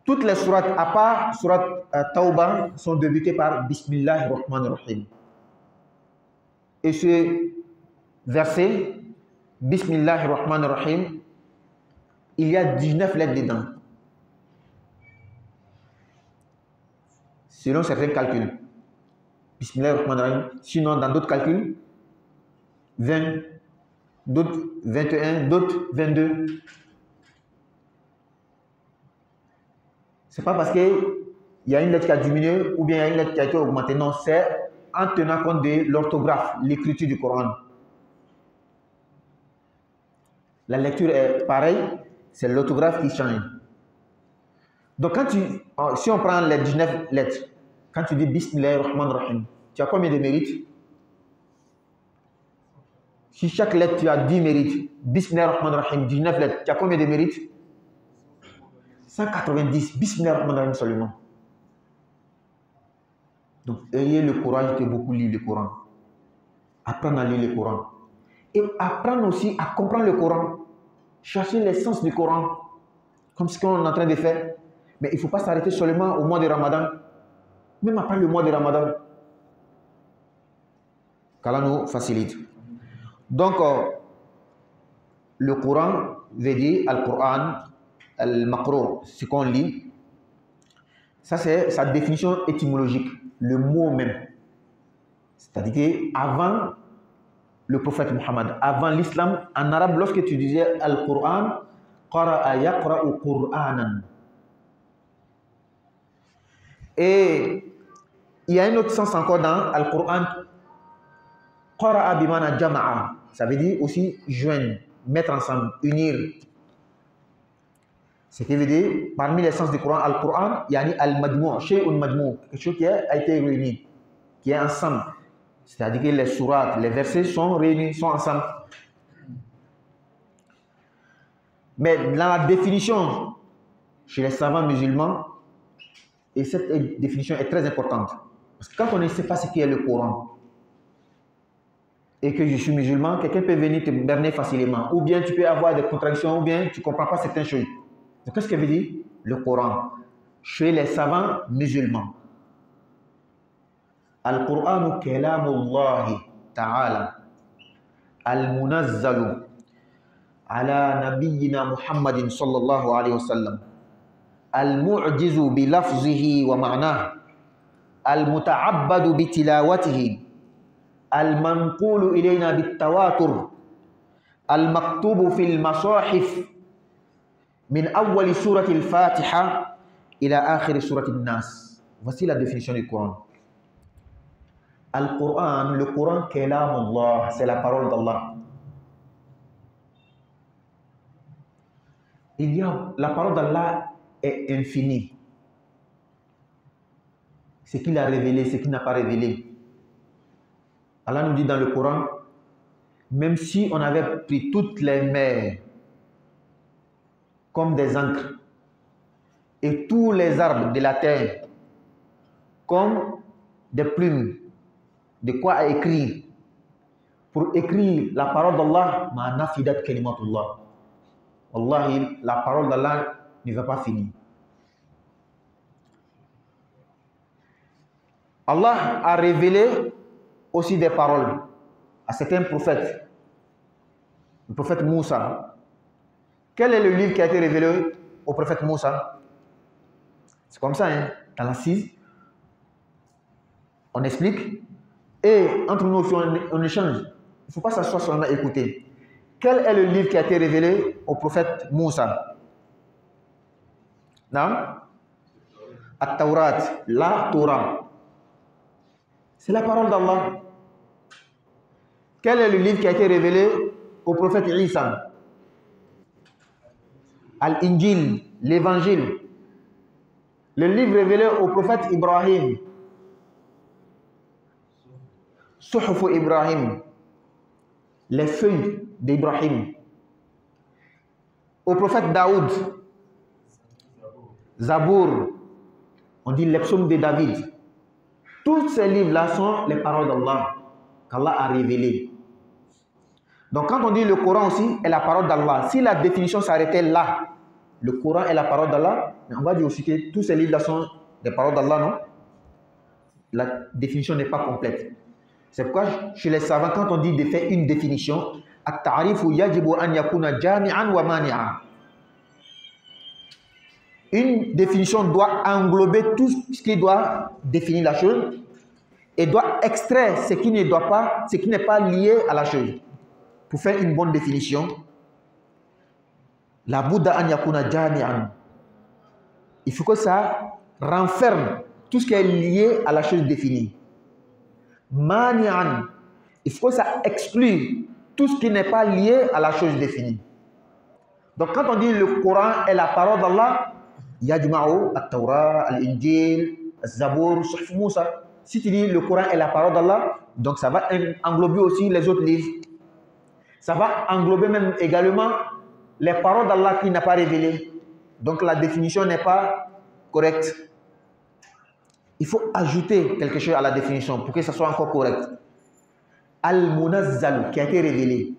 Toutes les sourates, à part surat Tawbah, sont débutées par Bismillahir Rahmanir Rahim. Et ce verset, Bismillahir Rahmanir Rahim, il y a 19 lettres dedans. Selon certains calculs. Bismillahir Rahmanir Rahim. Sinon, dans d'autres calculs, 20, d'autres 21, d'autres 22. Ce n'est pas parce qu'il y a une lettre qui a diminué ou bien il y a une lettre qui a été augmentée. Non, c'est en tenant compte de l'orthographe, l'écriture du Coran. La lecture est pareille, c'est l'orthographe qui change. Donc, si on prend les 19 lettres, quand tu dis Bismillahir Rahmanir Rahim, tu as combien de mérites? Si chaque lettre, tu as 10 mérites, Bismillahir Rahmanir Rahim, 19 lettres, tu as combien de mérites? 190, Bismillah Rahman Rahim seulement. Donc, ayez le courage de beaucoup lire le Coran. Apprendre à lire le Coran. Et apprendre aussi à comprendre le Coran. Chercher l'essence du Coran. Comme ce qu'on est en train de faire. Mais il ne faut pas s'arrêter seulement au mois de Ramadan. Même après le mois de Ramadan. Qu'Allah nous facilite. Donc, le Coran veut dire Al-Quran, Al-Makro, ce qu'on lit. Ça, c'est sa définition étymologique, le mot même. C'est-à-dire avant le prophète Muhammad, avant l'islam, en arabe, lorsque tu disais Al-Qur'an, qara'a yaqra'u Qur'anan. Et il y a un autre sens encore dans Al-Qur'an, qara'a bimana jama'a. Ça veut dire aussi joindre, mettre ensemble, unir. Ce qui veut dire, parmi les sens du Coran, Al-Qur'an, il y a Al-Majmou', Shay'un Majmou', quelque chose qui a été réuni, qui est ensemble. C'est-à-dire que les sourates, les versets sont réunis, sont ensemble. Mais dans la définition chez les savants musulmans, et cette définition est très importante, parce que quand on ne sait pas ce qu'est le Coran, et que je suis musulman, quelqu'un peut venir te berner facilement, ou bien tu peux avoir des contradictions, ou bien tu ne comprends pas certaines choses. Donc qu'est-ce que veut dire le Coran chez les savants musulmans? Al-Qur'anu kalamullahi ta'ala al-munazzalu ala nabiyyina Muhammadin sallallahu alayhi wa sallam al-mu'jizu bi lafzihi wa ma'nah al-muta'abbadu bi tilawatihi al-manqulu ilayna bit tawatur al-maktubu fil masahif min awwali surati al-Fatiha ila akhiri surati an-Nas. Voici la définition du Coran. Al-Qur'an, le Coran, kalamullah, c'est la parole d'Allah. La parole d'Allah est infinie. Ce qu'il a révélé, ce qu'il n'a pas révélé. Allah nous dit dans le Coran, même si on avait pris toutes les mers comme des encres et tous les arbres de la terre comme des plumes, de quoi à écrire. Pour écrire la parole d'Allah, ma nafidat kalimatullah. Wallahi, la parole d'Allah ne va pas finir. Allah a révélé aussi des paroles à certains prophètes. Le prophète Moussa. Quel est le livre qui a été révélé au prophète Moussa? C'est comme ça, hein? Dans la 6, on explique. Et entre nous aussi, on échange. Il ne faut pas s'asseoir seulement écouter. Quel est le livre qui a été révélé au prophète Moussa? Non? At-Tawrat, la Torah. C'est la parole d'Allah. Quel est le livre qui a été révélé au prophète Isa? Al-Injil, l'évangile. Le livre révélé au prophète Ibrahim. Suhuf Ibrahim, les feuilles d'Ibrahim. Au prophète Daoud, Zabour, on dit les psaumes de David. Tous ces livres-là sont les paroles d'Allah, qu'Allah a révélées. Donc quand on dit le Coran aussi est la parole d'Allah, si la définition s'arrêtait là, le Coran est la parole d'Allah, on va dire aussi que tous ces livres-là sont des paroles d'Allah, non? La définition n'est pas complète. C'est pourquoi chez les savants, quand on dit de faire une définition, at-ta'rifu yajibu an yakuna jami'an wa mani'a. Une définition doit englober tout ce qui doit définir la chose et doit extraire ce qui ne doit pas, ce qui n'est pas lié à la chose. Pour faire une bonne définition, la Bouddha an yakuna jami'an. Il faut que ça renferme tout ce qui est lié à la chose définie. Mani'an, il faut que ça exclue tout ce qui n'est pas lié à la chose définie. Donc quand on dit le Coran est la parole d'Allah, yajma'u at-Tawrat, al-Injil, al-Zabour, Suhuf Moussa. Si tu dis le Coran est la parole d'Allah, donc ça va englober aussi les autres livres. Ça va englober même également les paroles d'Allah qui n'a pas révélées. Donc la définition n'est pas correcte. Il faut ajouter quelque chose à la définition pour que ça soit encore correct. Al-Munazzal, qui a été révélé.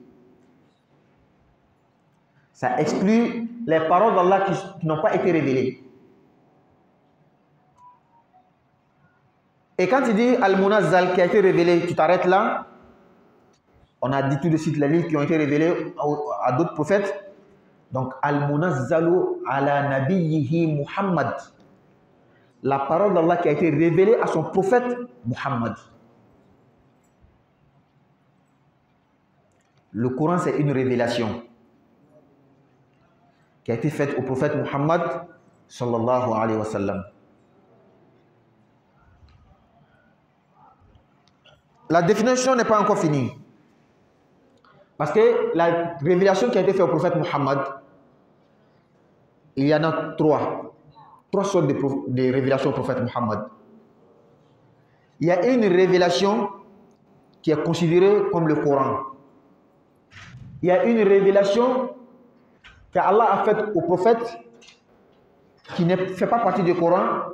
Ça exclut les paroles d'Allah qui n'ont pas été révélées. Et quand tu dis Al-Munazzal, qui a été révélé, tu t'arrêtes là. On a dit tout de suite les livres qui ont été révélés à d'autres prophètes. Donc, Al-Munazzalu ala nabiyyihi Muhammad. La parole d'Allah qui a été révélée à son prophète Muhammad. Le Coran, c'est une révélation qui a été faite au prophète Muhammad sallallahu alayhi wa sallam. La définition n'est pas encore finie. Parce que la révélation qui a été faite au prophète Muhammad, il y en a trois. Trois sortes de révélations au prophète Muhammad. Il y a une révélation qui est considérée comme le Coran. Il y a une révélation qu'Allah a faite au prophète qui ne fait pas partie du Coran,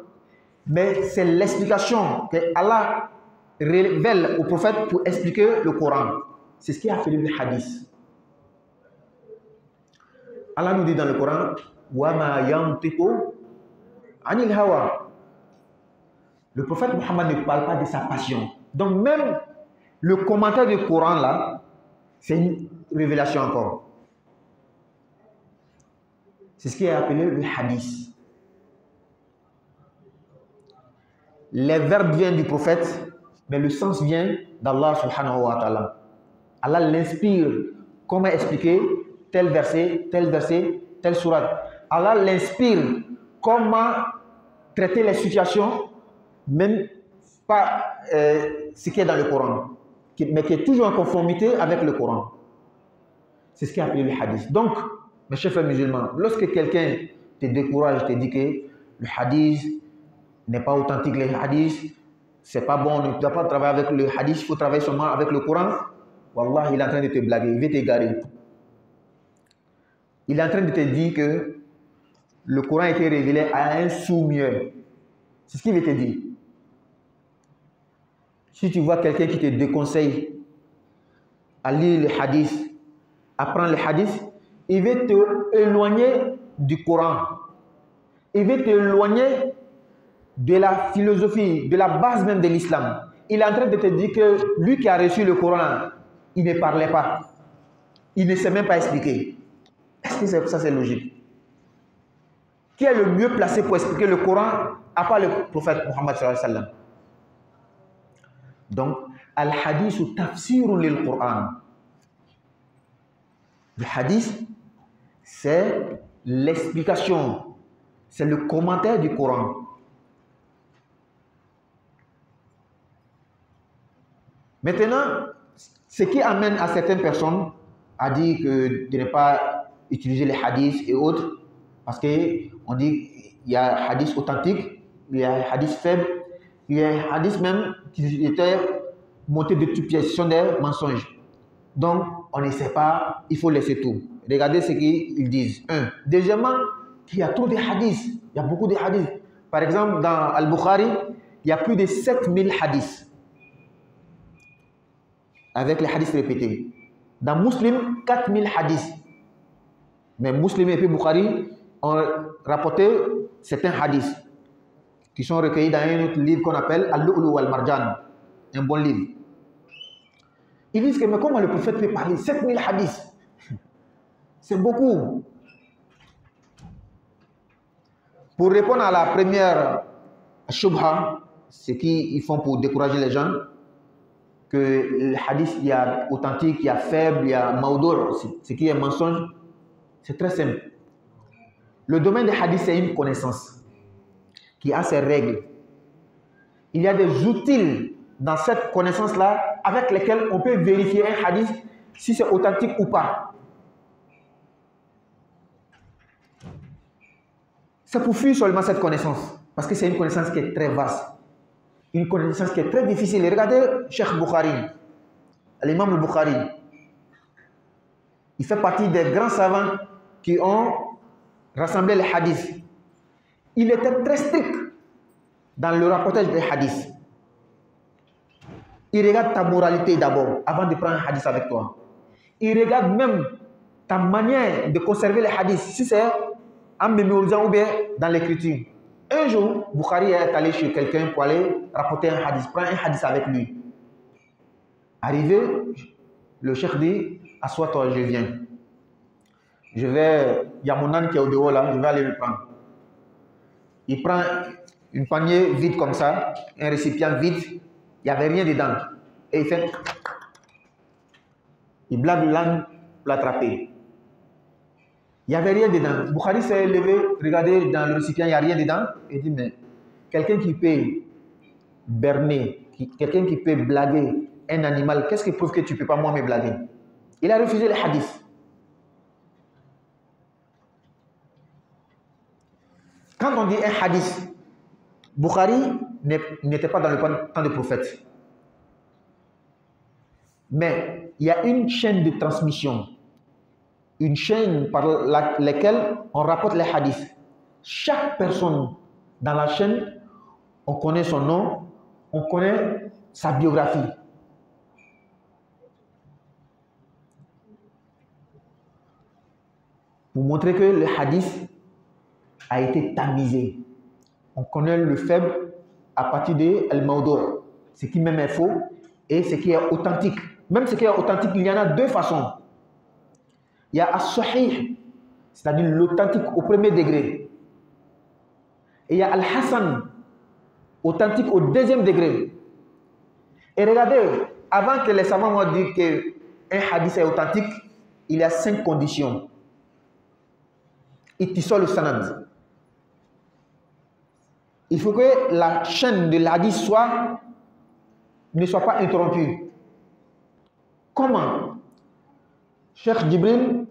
mais c'est l'explication que Allah révèle au prophète pour expliquer le Coran. C'est ce qui a fait le hadith. Allah nous dit dans le Coran, wa ma yantiqu anil hawa. Le prophète Muhammad ne parle pas de sa passion. Donc même le commentaire du Coran là, c'est une révélation encore. C'est ce qui est appelé le hadith. Les verbes viennent du prophète, mais le sens vient d'Allah subhanahu wa ta'ala. Allah l'inspire. Comment expliquer tel verset, telle sourate. Allah l'inspire. Comment traiter les situations, même pas ce qui est dans le Coran, mais qui est toujours en conformité avec le Coran. C'est ce qui est appelé le hadith. Donc, mes chers frères musulmans, lorsque quelqu'un te décourage, te dit que le hadith n'est pas authentique, le hadith, c'est pas bon, on ne doit pas travailler avec le hadith, il faut travailler seulement avec le Coran, wallah, il est en train de te blaguer, il veut t'égarer. Il est en train de te dire que le Coran a été révélé à un sous-mieux. C'est ce qu'il veut te dire. Si tu vois quelqu'un qui te déconseille à lire le hadith, à prendre le hadith, il veut te éloigner du Coran. Il veut t'éloigner de la philosophie, de la base même de l'islam. Il est en train de te dire que lui qui a reçu le Coran, il ne parlait pas. Il ne sait même pas expliquer. Est-ce que ça c'est logique? Qui est le mieux placé pour expliquer le Coran à part le prophète Muhammad sallallahu alayhi wa sallam? Donc, al-hadith ou tafsirun lil Coran. Le hadith, c'est l'explication, c'est le commentaire du Coran. Maintenant, ce qui amène à certaines personnes à dire que de ne pas utiliser les hadiths et autres, parce qu'on dit qu'il y a hadith authentique, il y a hadith faible, il y a hadith même qui étaient montés de toutes pièces, ce sont des mensonges. Donc, on ne sait pas, il faut laisser tout. Regardez ce qu'ils disent. Deuxièmement, il y a trop de hadiths, il y a beaucoup de hadiths. Par exemple, dans Al-Bukhari, il y a plus de 7000 hadiths. Avec les hadiths répétés. Dans Muslim, 4000 hadiths. Mais Muslim et puis Bukhari ont rapporté certains hadiths qui sont recueillis dans un autre livre qu'on appelle Al-Lu'lu wal-Marjan, un bon livre. Ils disent que mais comment le prophète peut parler 7000 hadiths? C'est beaucoup. Pour répondre à la première shubha, ce qu'ils font pour décourager les gens, que le hadith, il y a authentique, il y a faible, il y a maudou, ce qui est mensonge, c'est très simple. Le domaine des hadiths, c'est une connaissance qui a ses règles. Il y a des outils dans cette connaissance-là avec lesquels on peut vérifier un hadith si c'est authentique ou pas. C'est pour fuir seulement cette connaissance, parce que c'est une connaissance qui est très vaste. Une connaissance qui est très difficile. Regardez Cheikh Bukhari, l'imam al-Bukhari. Il fait partie des grands savants qui ont rassemblé les hadiths. Il était très strict dans le rapportage des hadiths. Il regarde ta moralité d'abord, avant de prendre un hadith avec toi. Il regarde même ta manière de conserver les hadiths, si c'est en mémorisant ou bien dans l'écriture. Un jour, Bukhari est allé chez quelqu'un pour aller rapporter un hadith, prendre un hadith avec lui. Arrivé, le cheikh dit, assois-toi, je viens. Il y a mon âne qui est au dehors là, je vais aller le prendre. Il prend une panier vide comme ça, un récipient vide, il n'y avait rien dedans. Et il fait... Il blague l'âne pour l'attraper. Il n'y avait rien dedans. Bukhari s'est levé, regardez dans le récipient, il n'y a rien dedans. Il dit, mais quelqu'un qui peut berner, quelqu'un qui peut blaguer un animal, qu'est-ce qui prouve que tu ne peux pas moi me blaguer? Il a refusé les hadiths. Quand on dit un hadith, Bukhari n'était pas dans le temps des prophètes. Mais il y a une chaîne de transmission, une chaîne par laquelle on rapporte les hadiths. Chaque personne dans la chaîne, on connaît son nom, on connaît sa biographie. Pour montrer que le hadith a été tamisé. On connaît le faible à partir de al-mawdu', ce qui même est faux, et ce qui est authentique. Même ce qui est authentique, il y en a deux façons. Il y a as-sahih, c'est-à-dire l'authentique au premier degré. Et il y a al-hasan, authentique au deuxième degré. Et regardez, avant que les savants m'ont dit qu'un hadith est authentique, il y a 5 conditions. Ittisal sanad. Il faut que la chaîne de l'hadith ne soit pas interrompue. Comment? Cheikh Jibril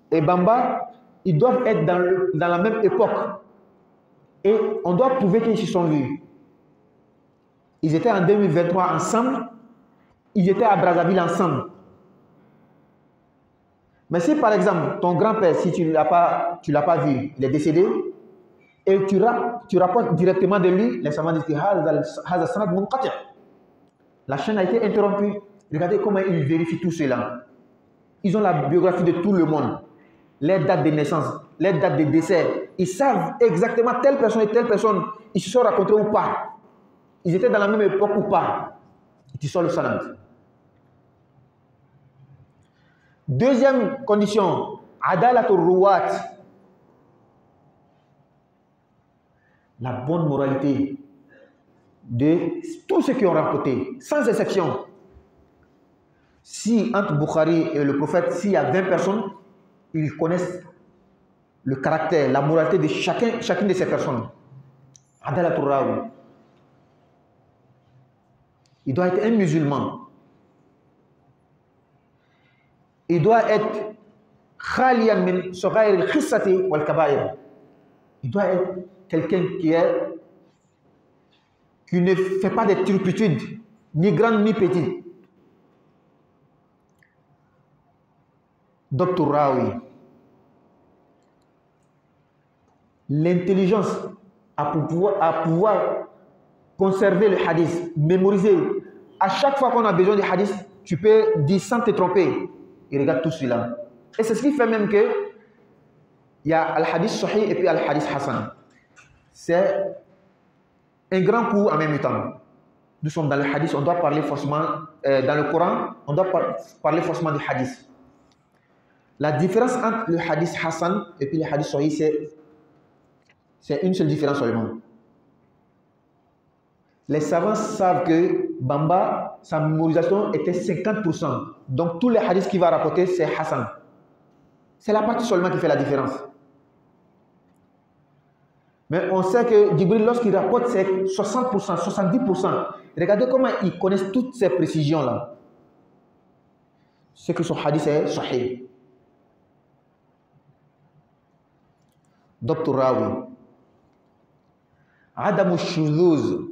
et Bamba, ils doivent être dans la même époque. Et on doit prouver qu'ils se sont vus. Ils étaient en 2023 ensemble. Ils étaient à Brazzaville ensemble. Mais si par exemple, ton grand-père, si tu ne l'as pas vu, il est décédé, et tu rapportes directement de lui, les savants disent que la chaîne a été interrompue. Regardez comment ils vérifient tout cela. Ils ont la biographie de tout le monde, les dates de naissance, les dates de décès. Ils savent exactement telle personne et telle personne, ils se sont rencontrés ou pas. Ils étaient dans la même époque ou pas. Ils sont le sanad. Deuxième condition, adalatul ruwat. La bonne moralité de tous ceux qui ont rapporté, sans exception. Si entre Bukhari et le prophète, s'il y a 20 personnes, ils connaissent le caractère, la moralité de chacune de ces personnes. Adalatul rawi. Il doit être un musulman. Il doit être khaliyan min sagair al-khissati wal kaba'ir. Il doit être quelqu'un qui ne fait pas de turpitudes, ni grandes ni petites. Dr. Rawi. L'intelligence à pouvoir conserver le hadith, mémoriser. À chaque fois qu'on a besoin de hadith, tu peux dire sans te tromper. Il regarde tout cela. Et c'est ce qui fait même que il y a al-hadith sahih et puis al-hadith hasan. C'est un grand coup en même temps. Nous sommes dans le hadith, on doit parler forcément, dans le Coran, on doit parler forcément du hadith. La différence entre le hadith hasan et puis le hadith sahih, c'est une seule différence seulement. Les savants savent que Bamba, sa mémorisation était 50%. Donc tous les hadiths qu'il va rapporter, c'est hasan. C'est la partie seulement qui fait la différence. Mais on sait que Jibril, lorsqu'il rapporte, c'est 60%, 70%. Regardez comment ils connaissent toutes ces précisions-là. C'est que son hadith est sahih. Dr. Rawi. Adamu shuzuz.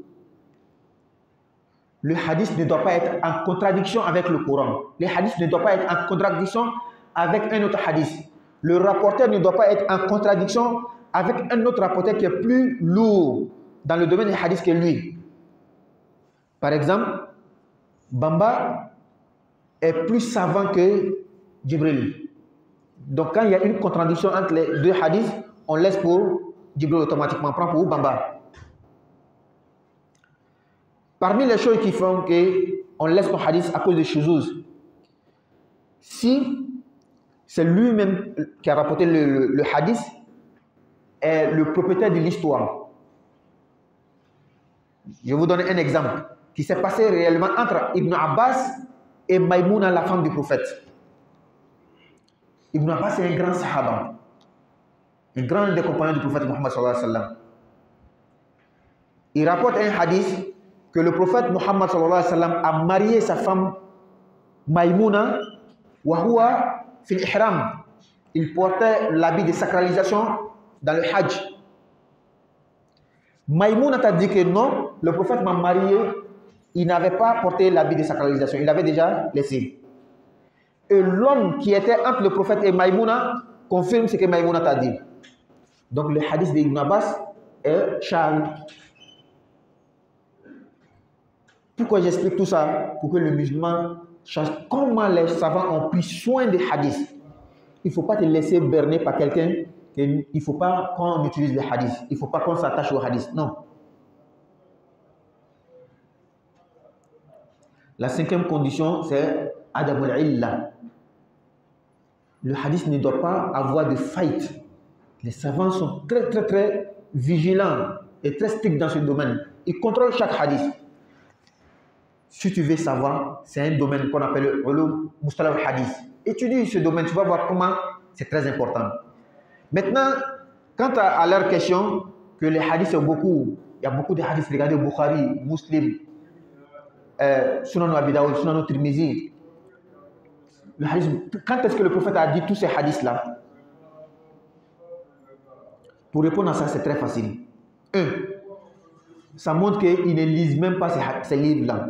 Le hadith ne doit pas être en contradiction avec le Coran. Le hadith ne doit pas être en contradiction avec un autre hadith. Le rapporteur ne doit pas être en contradiction avec un autre rapporteur qui est plus lourd dans le domaine du hadith que lui. Par exemple, Bamba est plus savant que Jibril. Donc quand il y a une contradiction entre les deux hadiths, on laisse pour Jibril automatiquement, on prend pour Bamba. Parmi les choses qui font qu'on laisse ton hadith à cause de shuzuz, si c'est lui-même qui a rapporté le hadith, est le propriétaire de l'histoire. Je vais vous donner un exemple qui s'est passé réellement entre Ibn Abbas et Maïmouna, la femme du prophète. Ibn Abbas est un grand sahaba, un grand des compagnons du prophète Muhammad sallallahu alayhi wa sallam. Il rapporte un hadith que le prophète Muhammad sallallahu alayhi wa sallam a marié sa femme Maïmouna wa huwa fil ihram. Il portait l'habit de sacralisation dans le Hajj. Maïmouna t'a dit que non, le prophète m'a marié, il n'avait pas porté l'habit de sacralisation, il l'avait déjà laissé. Et l'homme qui était entre le prophète et Maïmouna confirme ce que Maïmouna t'a dit. Donc le hadith d'Ibn Abbas est Charles. Pourquoi j'explique tout ça? Pour que le musulman sache comment les savants ont pris soin des hadiths. Il ne faut pas te laisser berner par quelqu'un. Il ne faut pas qu'on utilise les hadiths. Il ne faut pas qu'on s'attache aux hadiths. Non. La cinquième condition, c'est adabul illa. Le hadith ne doit pas avoir de failles. Les savants sont très vigilants et très stricts dans ce domaine. Ils contrôlent chaque hadith. Si tu veux savoir, c'est un domaine qu'on appelle le mustalah al-hadith. Étudie ce domaine, tu vas voir comment c'est très important. Maintenant, quant à leur question, que les hadiths sont beaucoup, il y a beaucoup de hadiths, regardez Bukhari, Muslim, Sunan Abi Dawud, Sunan Tirmizi. Quand est-ce que le prophète a dit tous ces hadiths-là? Pour répondre à ça, c'est très facile. Ça montre qu'ils ne lisent même pas ces livres-là.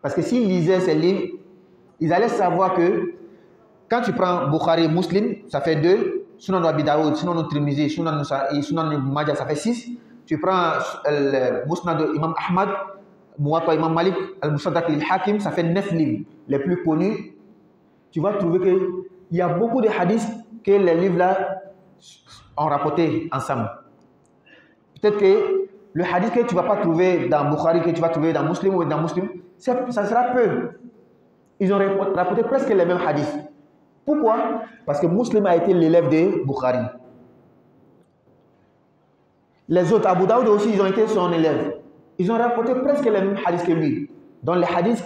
Parce que s'ils lisaient ces livres, ils allaient savoir que quand tu prends Bukhari, Muslim, ça fait 2. Sunan Abi Dawud, Sunan Tirmizi, Sunan Majah, ça fait 6. Tu prends le Musnad de Imam Ahmad, Muwatta Imam Malik, Al-Musaddaq al-Hakim, ça fait 9 livres les plus connus. Tu vas trouver qu'il y a beaucoup de hadiths que les livres-là ont rapporté ensemble. Peut-être que le hadith que tu ne vas pas trouver dans Bukhari, que tu vas trouver dans Muslim ou dans Muslim, ça sera peu. Ils ont rapporté presque les mêmes hadiths. Pourquoi? Parce que Muslim a été l'élève de Bukhari. Les autres, Abu Daoud aussi, ils ont été son élève. Ils ont rapporté presque les mêmes hadiths que lui. Donc les hadiths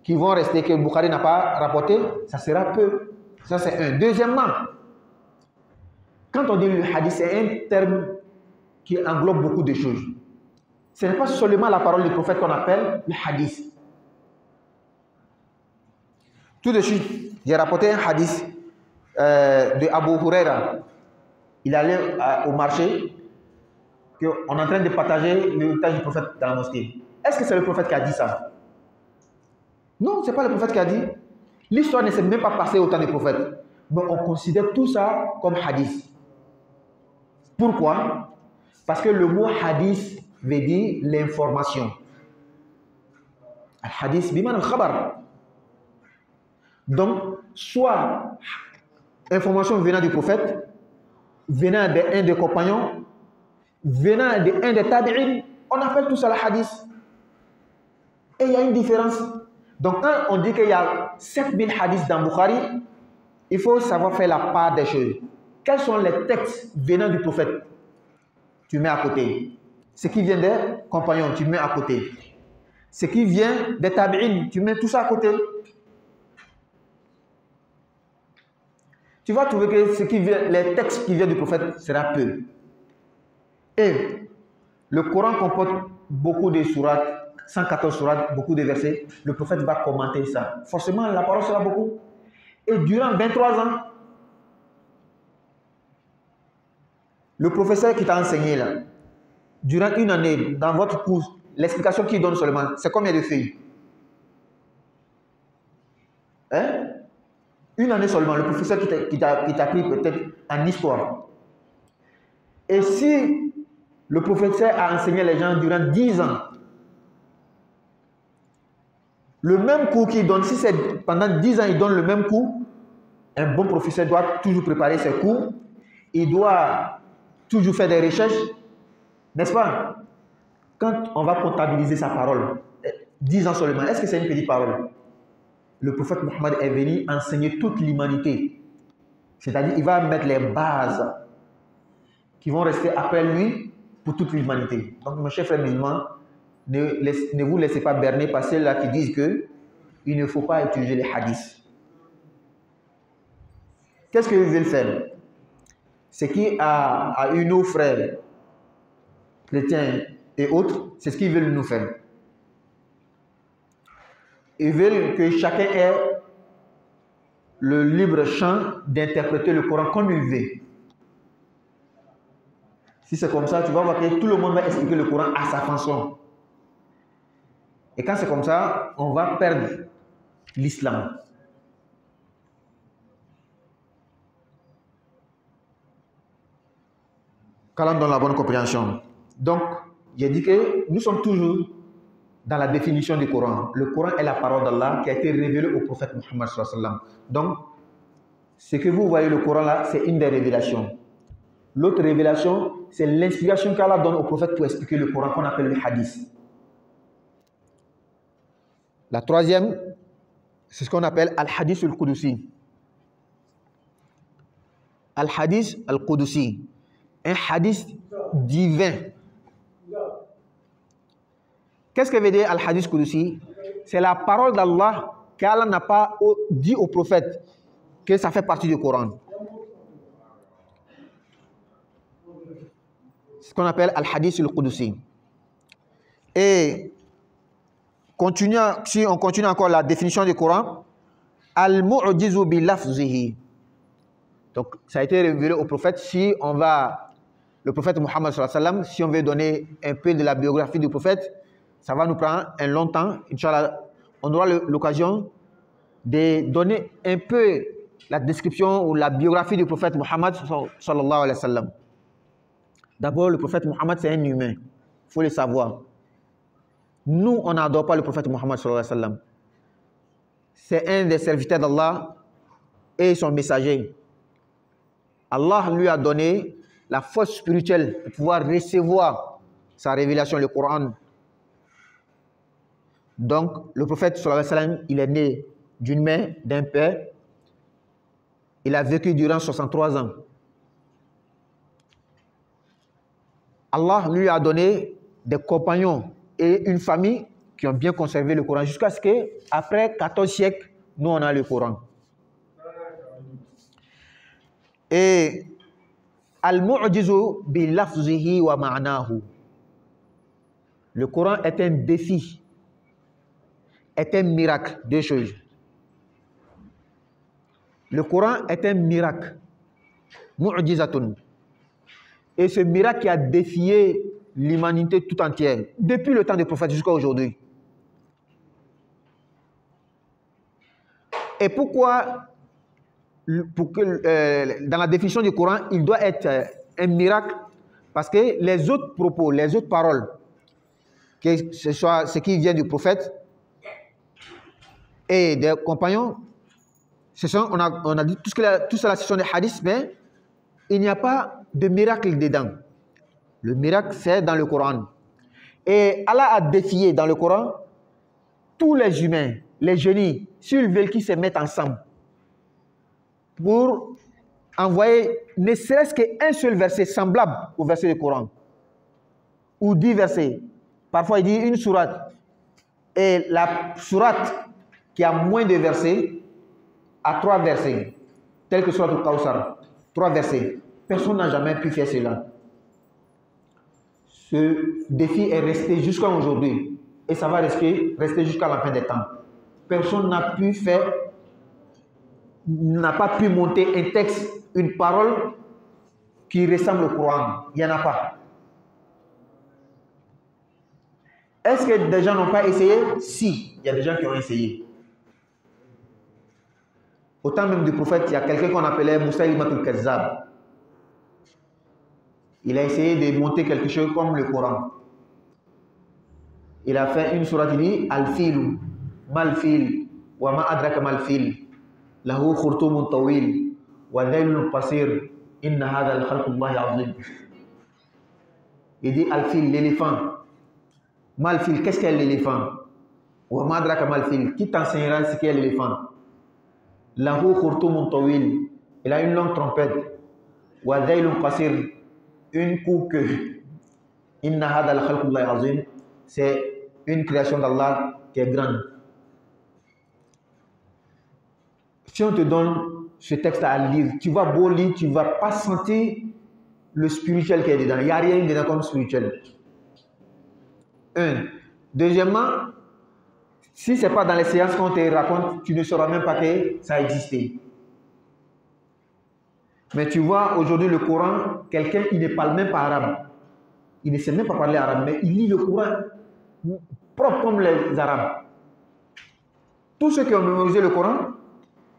qui vont rester, que Bukhari n'a pas rapporté, ça sera peu. Ça c'est un. Deuxièmement, quand on dit le hadith, c'est un terme qui englobe beaucoup de choses. Ce n'est pas seulement la parole du prophète qu'on appelle le hadith. Tout de suite, j'ai rapporté un hadith de Abu Huraira. Il allait au marché, qu'on est en train de partager l'héritage du prophète dans la mosquée. Est-ce que c'est le prophète qui a dit ça? Non, ce n'est pas le prophète qui a dit. L'histoire ne s'est même pas passée au temps du prophète. Mais on considère tout ça comme hadith. Pourquoi? Parce que le mot hadith veut dire l'information. Al-hadith, biman al-khabar. Donc, soit information venant du prophète, venant d'un des compagnons, venant d'un des tabi'in, on appelle tout ça le hadith. Et il y a une différence. Donc, quand on dit qu'il y a 7000 hadiths dans Bukhari, il faut savoir faire la part des choses. Quels sont les textes venant du prophète? Tu mets à côté. Ce qui vient des compagnons, tu mets à côté. Ce qui vient des tabi'in, tu mets tout ça à côté. Tu vas trouver que les textes qui viennent du prophète sera peu. Et le Coran comporte beaucoup de sourates, 114 sourates, beaucoup de versets. Le prophète va commenter ça. Forcément, la parole sera beaucoup. Et durant 23 ans, le professeur qui t'a enseigné là, durant une année, dans votre cours, l'explication qu'il donne seulement, c'est combien de feuilles? Hein? Une année seulement, le professeur qui t'a pris peut-être en histoire. Et si le professeur a enseigné les gens durant 10 ans, le même cours qu'il donne, si c'est pendant 10 ans, il donne le même cours, un bon professeur doit toujours préparer ses cours, il doit toujours faire des recherches, n'est-ce pas? Quand on va comptabiliser sa parole, 10 ans seulement, est-ce que c'est une petite parole? Le prophète Mohammed est venu enseigner toute l'humanité. C'est-à-dire, il va mettre les bases qui vont rester après lui pour toute l'humanité. Donc, mes chers frères musulmans, ne vous laissez pas berner par ceux-là qui disent qu'il ne faut pas utiliser les hadiths. qu'est-ce qu'ils veulent faire? Ce qui a eu nos frères chrétiens et autres, c'est ce qu'ils veulent nous faire. Ils veulent que chacun ait le libre champ d'interpréter le Coran comme il veut. Si c'est comme ça, tu vas voir que tout le monde va expliquer le Coran à sa façon. Et quand c'est comme ça, on va perdre l'islam. Qu'Allah donne la bonne compréhension. Donc, j'ai dit que nous sommes toujours dans la définition du Coran. Le Coran est la parole d'Allah qui a été révélée au prophète Muhammad sallallahu alayhi wa sallam. Donc, ce que vous voyez le Coran là, c'est une des révélations. L'autre révélation, c'est l'inspiration qu'Allah donne au prophète pour expliquer le Coran qu'on appelle le hadith. La troisième, c'est ce qu'on appelle al-hadith al-Qudusi. Al-hadith al-Qudusi. Un hadith divin. Qu'est-ce que veut dire al-hadith Qudusi? C'est la parole d'Allah qu'Allah n'a pas dit au prophète que ça fait partie du Coran. C'est ce qu'on appelle al-hadith al-Qudusi. Et si on continue encore la définition du Coran, al-mu'jizu bi lafzihi. Donc ça a été révélé au prophète. Si on va le prophète Muhammad sallallahu alayhi wa sallam, si on veut donner un peu de la biographie du prophète, ça va nous prendre un long temps. Inch'Allah, on aura l'occasion de donner un peu la description ou la biographie du prophète Muhammad sallallahu alayhi wa sallam. D'abord, le prophète Muhammad, c'est un humain. Il faut le savoir. Nous, on n'adore pas le prophète Muhammad sallallahu alayhi wa sallam. C'est un des serviteurs d'Allah et son messager. Allah lui a donné la force spirituelle de pouvoir recevoir sa révélation, le Coran. Donc, le prophète sallallahu alayhi wa sallam, il est né d'une mère, d'un père. Il a vécu durant 63 ans. Allah lui a donné des compagnons et une famille qui ont bien conservé le Coran jusqu'à ce qu'après 14 siècles, nous on a le Coran. Et al-mu'jizu bi lafzihi wa ma'nahu. Le Coran est un défi, est un miracle, deux choses. Le Coran est un miracle, mu'jizatun. Et ce miracle qui a défié l'humanité tout entière, depuis le temps des prophètes jusqu'à aujourd'hui. Et pourquoi, dans la définition du Coran, il doit être un miracle? Parce que les autres propos, les autres paroles, que ce soit ce qui vient du prophète et des compagnons, on a dit tout cela, ce sont des hadiths, mais il n'y a pas de miracle dedans. Le miracle, c'est dans le Coran. Et Allah a défié dans le Coran tous les humains, les génies, s'ils veulent qu'ils se mettent ensemble pour envoyer ne serait-ce qu'un seul verset semblable au verset du Coran, ou 10 versets. Parfois, il dit une sourate. Et la sourate qui a moins de versets a 3 versets, tel que sourate al-Kawthar, 3 versets. Personne n'a jamais pu faire cela. Ce défi est resté jusqu'à aujourd'hui et ça va rester jusqu'à la fin des temps. Personne n'a pas pu monter un texte, une parole qui ressemble au Coran. Il n'y en a pas. Est-ce que des gens n'ont pas essayé? Si, il y a des gens qui ont essayé. Au temps même du prophète, il y a quelqu'un qu'on appelait Musaïlimatul Kazzab. Il a essayé de monter quelque chose comme le Coran. Il a fait une sourate, il dit Al-Filu, Mal-Fil, wa ma adraka Mal-Fil, lahu khurtumun tawil, wa dhaylun qasir, inna hadha al-khalqullahi azim. Il dit Al-Fil, l'éléphant. Mal-Fil, qu'est-ce qu'est l'éléphant? Wa ma adraka Mal-Fil, qui t'enseignera ce qu'est l'éléphant? Lahu khurtumun tawil, il a une longue trompette. Wa dhaylun qasir, une coupe. Inna hadha al-khalqullahi azim, c'est une création d'Allah qui est grande. Si on te donne ce texte à lire, tu vas beau lire, tu ne vas pas sentir le spirituel qui est dedans. Il n'y a rien dedans comme spirituel. Un. Deuxièmement, si ce n'est pas dans les séances qu'on te raconte, tu ne sauras même pas que ça existait. Mais tu vois, aujourd'hui, le Coran, quelqu'un qui ne parle même pas arabe, il ne sait même pas parler arabe, mais il lit le Coran propre comme les Arabes. Tous ceux qui ont mémorisé le Coran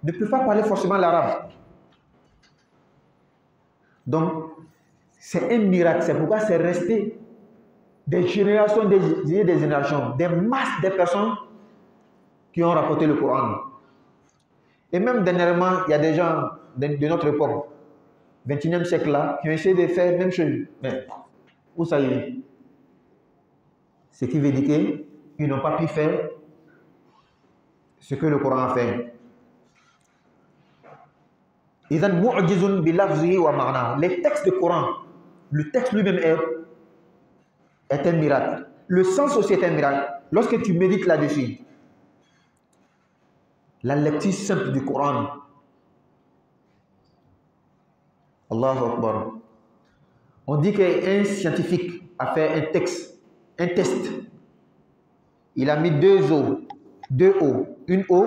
ne peuvent pas parler forcément l'arabe. Donc, c'est un miracle. C'est pourquoi c'est resté des générations, des générations, des masses de personnes qui ont rapporté le Coran. Et même dernièrement, il y a des gens de notre époque, 21e siècle là, qui ont essayé de faire la même chose. Mais où ça y est? Ce qui veut dire qu'ils n'ont pas pu faire ce que le Coran a fait. Les textes du Coran, le texte lui-même est un miracle. Le sens aussi est un miracle. Lorsque tu médites là-dessus, la lecture simple du Coran, Allahu Akbar. On dit qu'un scientifique a fait un test. Il a mis deux eaux, une eau,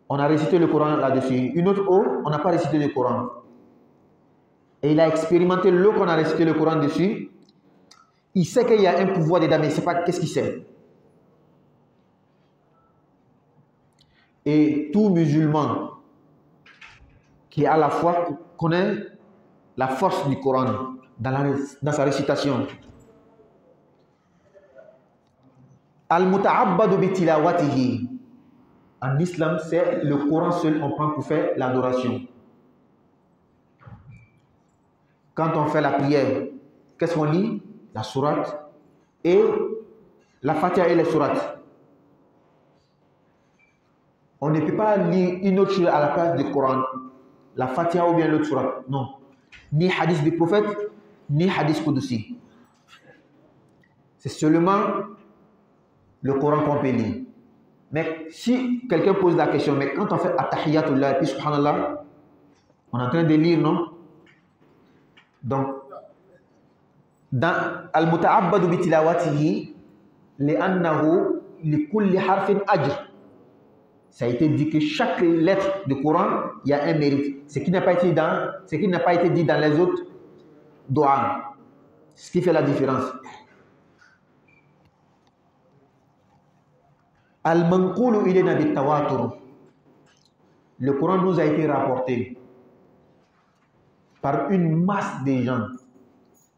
on a récité le Coran là-dessus, une autre eau, on n'a pas récité le Coran. Et il a expérimenté l'eau qu'on a récité le Coran dessus. Il sait qu'il y a un pouvoir dedans, mais il ne sait pas qu'est-ce qu'il sait. Et tout musulman qui a la foi connaît la force du Coran dans sa récitation. Al-muta'abbadu bi tilawatihi. En islam, c'est le Coran seul on prend pour faire l'adoration. Quand on fait la prière, qu'est-ce qu'on lit? La sourate et la Fatiha et les sourates. On ne peut pas lire une autre chose à la place du Coran, la Fatiha ou bien l'autre sourate. Non. Ni hadith du prophète, ni hadith Qudsi. C'est seulement le Coran qu'on peut lire. Mais si quelqu'un pose la question, mais quand on fait Attahiyatullah et puis Subhanallah, on est en train de lire, non? Donc, dans Al-Muta'abbadu bi tilawatihi, li'annahu li kulli harfin ajr. Ça a été dit que chaque lettre du Coran, il y a un mérite. Ce qui n'a pas été dit dans les autres doigts. Ce qui fait la différence. Al-Manqulu ilayna bit-tawatur. Le Coran nous a été rapporté par une masse de gens.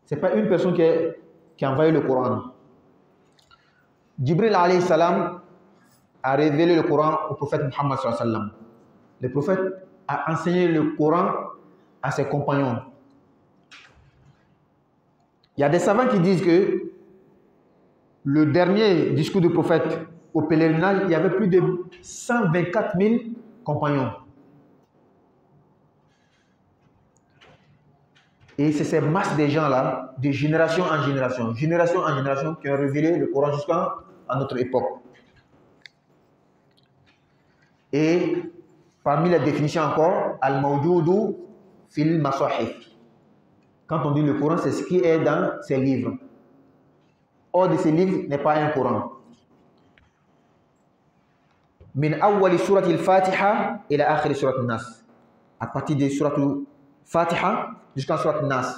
Ce n'est pas une personne qui a envoyé le Coran. Jibril alayhi salam a révélé le Coran au prophète Muhammad sallallahu alayhi wa sallam. Le prophète a enseigné le Coran à ses compagnons. Il y a des savants qui disent que le dernier discours du prophète au pèlerinage, il y avait plus de 124 000 compagnons. Et c'est ces masses de gens-là, de génération en génération, qui ont révélé le Coran jusqu'à notre époque. Et parmi les définitions encore, al-mawjoudu fil masahif. Quand on dit le Coran, c'est ce qui est dans ces livres. Hors de ces livres n'est pas un Coran. Min awwali surati al-Fatiha ila akhiri surati al-Nas. À partir de surati al-Fatiha jusqu'à surati al-Nas.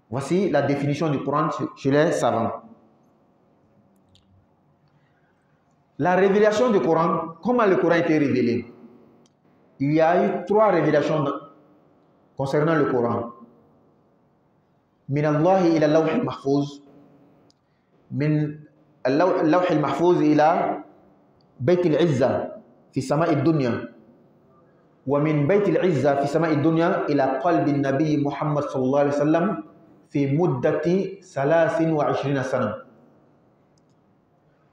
Voici la définition du Coran chez les savants. La révélation du Coran, comment le Coran a été révélé? Il y a eu 3 révélations concernant le Coran. Min Allahi ila al-lawh al-mahfuz. Min al-lawh al-mahfuz ila Bayt al-Izza fi sama'i ad-dunya. Wa min Bayt al-Izza fi sama'i ad-dunya ila qalbi an-nabi Muhammad sallallahu alayhi wa sallam fi muddati 23 sana.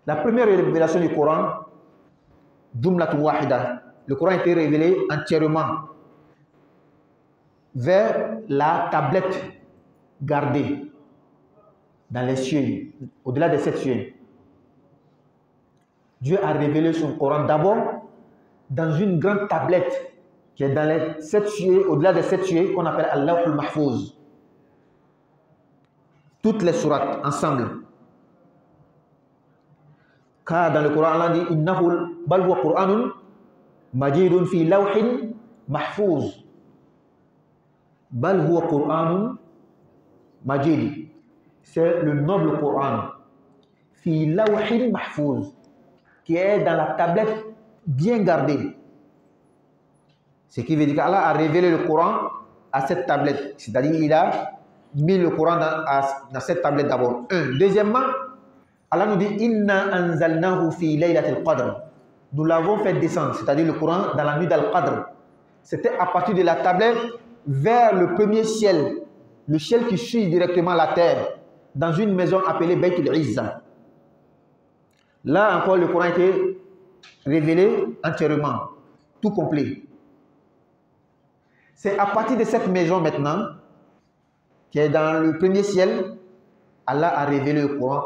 La première révélation du Coran, Jumlatun Wahida, le Coran a été révélé entièrement vers la tablette gardée dans les cieux, au-delà des 7 cieux. Dieu a révélé son Coran d'abord dans une grande tablette qui est dans les 7 cieux, au-delà des 7 cieux, qu'on appelle Allah al-Mahfouz. Toutes les sourates ensemble. Car dans le Coran, Allah dit Innahu bal huwa Qur'anun majidun fi lawhin mahfouz. Bal huwa Qur'anun majid. C'est le noble Coran. Fi lawhin mahfouz. Qui est dans la tablette bien gardée. Ce qui veut dire qu'Allah a révélé le Coran à cette tablette. C'est-à-dire il a mis le Coran dans cette tablette d'abord. Deuxièmement, Allah nous dit Inna anzalnahu fi laylatil qadr. Nous l'avons fait descendre, c'est-à-dire le Coran dans la nuit d'Al-Qadr. C'était à partir de la tablette vers le premier ciel, le ciel qui suit directement la terre, dans une maison appelée Baytul Izza. Là encore, le Coran a été révélé entièrement, tout complet. C'est à partir de cette maison maintenant, qui est dans le premier ciel, Allah a révélé le Coran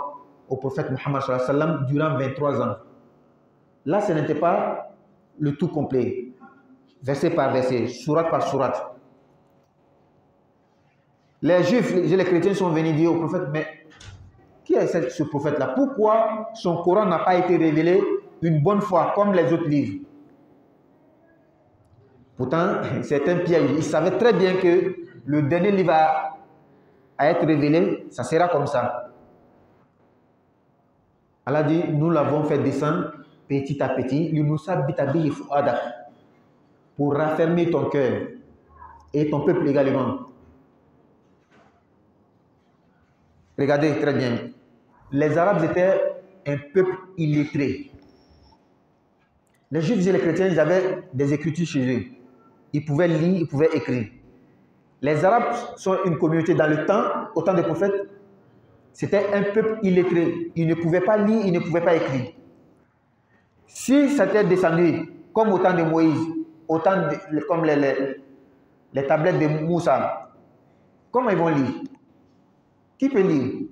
au prophète Muhammad sallallahu alayhi wa sallam durant 23 ans. Là, ce n'était pas le tout complet, verset par verset, sourate par sourate. Les Juifs et les chrétiens sont venus dire au prophète, mais qui est ce prophète-là? Pourquoi son Coran n'a pas été révélé une bonne fois comme les autres livres? Pourtant, c'est un piège. Il savait très bien que le dernier livre à être révélé, ça sera comme ça. Allah dit, nous l'avons fait descendre petit à petit, pour raffermir ton cœur et ton peuple également. Regardez très bien. Les Arabes étaient un peuple illettré. Les Juifs et les chrétiens, ils avaient des écritures chez eux. Ils pouvaient lire, ils pouvaient écrire. Les Arabes sont une communauté dans le temps, au temps des prophètes. C'était un peuple illettré. Ils ne pouvaient pas lire, ils ne pouvaient pas écrire. Si c'était descendu, comme au temps de Moïse, comme les tablettes de Moussa, comment ils vont lire? Qui peut lire?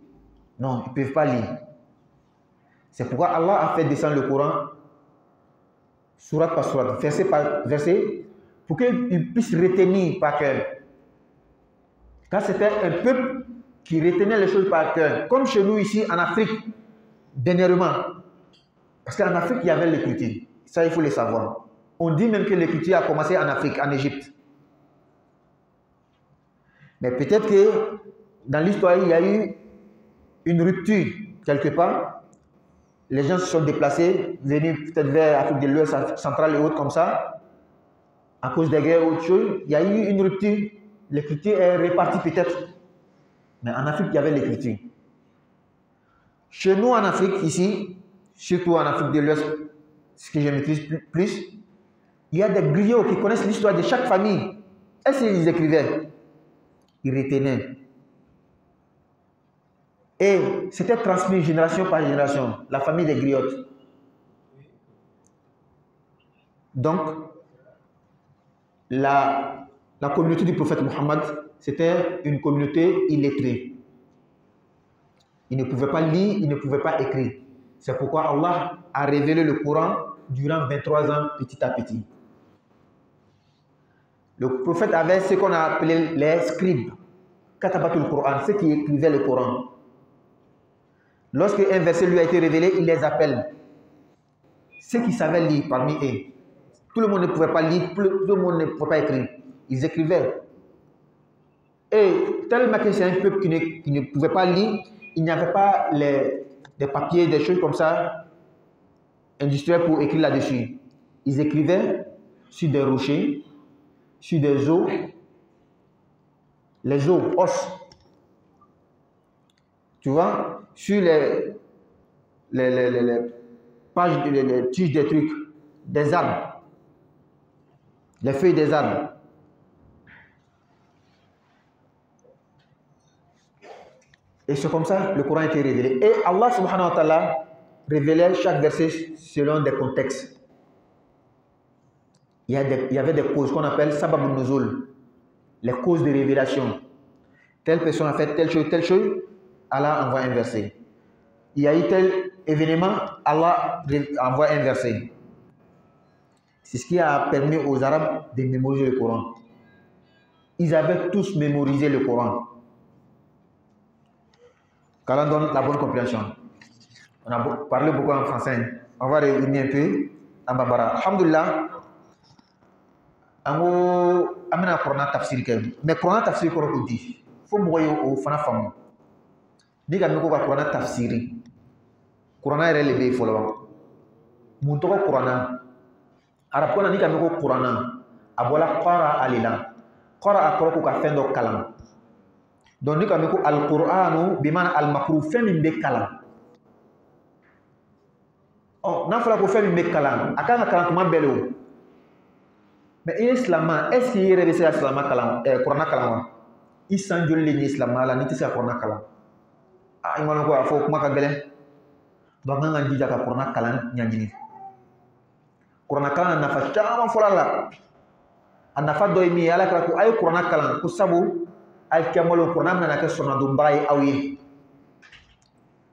Non, ils ne peuvent pas lire. C'est pourquoi Allah a fait descendre le Coran, sourate par sourate, verset par verset, pour qu'ils puissent retenir par cœur. Car c'était un peuple qui retenait les choses par cœur. Comme chez nous ici en Afrique, dernièrement. Parce qu'en Afrique, il y avait l'écriture. Ça, il faut le savoir. On dit même que l'écriture a commencé en Afrique, en Égypte. Mais peut-être que dans l'histoire, il y a eu une rupture quelque part. Les gens se sont déplacés, venus peut-être vers l'Afrique de l'Ouest centrale et autres comme ça. À cause des guerres ou autre chose, il y a eu une rupture. L'écriture est répartie peut-être. Mais en Afrique, il y avait l'écriture. Chez nous, en Afrique, ici, surtout en Afrique de l'Ouest, ce que je maîtrise plus, il y a des griots qui connaissent l'histoire de chaque famille. Est-ce qu'ils écrivaient? Ils retenaient. Et c'était transmis génération par génération, la famille des griottes. Donc, la communauté du prophète Mohammed, c'était une communauté illettrée. Ils ne pouvaient pas lire, ils ne pouvaient pas écrire. C'est pourquoi Allah a révélé le Coran durant 23 ans, petit à petit. Le prophète avait ce qu'on a appelé les scribes, katabatul Coran, ceux qui écrivaient le Coran. Lorsque un verset lui a été révélé, il les appelle. Ceux qui savaient lire parmi eux. Tout le monde ne pouvait pas lire, tout le monde ne pouvait pas écrire. Ils écrivaient. Et tellement que c'est un peuple qui ne pouvait pas lire, il n'y avait pas des papiers, des choses comme ça, industriels pour écrire là-dessus. Ils écrivaient sur des rochers, sur des os, les os. Tu vois, sur les pages, les tiges des trucs, des arbres, les feuilles des arbres. Et c'est comme ça le Coran a été révélé. Et Allah subhanahu wa ta'ala révélait chaque verset selon des contextes. Il y avait des causes qu'on appelle sababun nuzul, les causes de révélation. Telle personne a fait telle chose, Allah envoie un verset. Il y a eu tel événement, Allah envoie un verset. C'est ce qui a permis aux Arabes de mémoriser le Coran. Ils avaient tous mémorisé le Coran. Qu'Allah donne la bonne compréhension. On a parlé beaucoup en français. On va réunir un peu en Bambara. Alhamdulillah. Amena Coran tafsir ke. Mais Coran tafsir ko ko di. Fo mo yo o fana famu. Diga mi ko ka Coran tafsiri. Coran yɛrɛ le be folo. Mun tɔgɔ Coran. Arab ko na ni ka mi ko Coran. A bɔla qara alila. Qara a kɔrɔ ko ka fɛn dɔ kalan. Donc ni ka mi ko al-Qur'anu bi mana al-makru fɛn min be kalan. N'a fɔra ko fɛn min bɛ kalan a kan ka kalan tuma bɛɛ le o mais i ye silamɛ est ce que i yɛrɛ bɛ se ka silamɛ kalan kuranɛ kalan wa i san joli de ɲɛ silamɛya la n'i tɛ se ka kuranɛ kalan i ma dɔn ko a fɔ kuma ka gɛlɛn donc an ka jija ka kuranɛ kalan ɲɛɲini kuranɛ kalan nafa caman fɔra a la a nafa dɔ ye min ye ala kɛra ko a ye kuranɛ kalan ko sabu a ye kɛmalo kuranɛ bɛna kɛ sɔrɔnadonbaga ye aw ye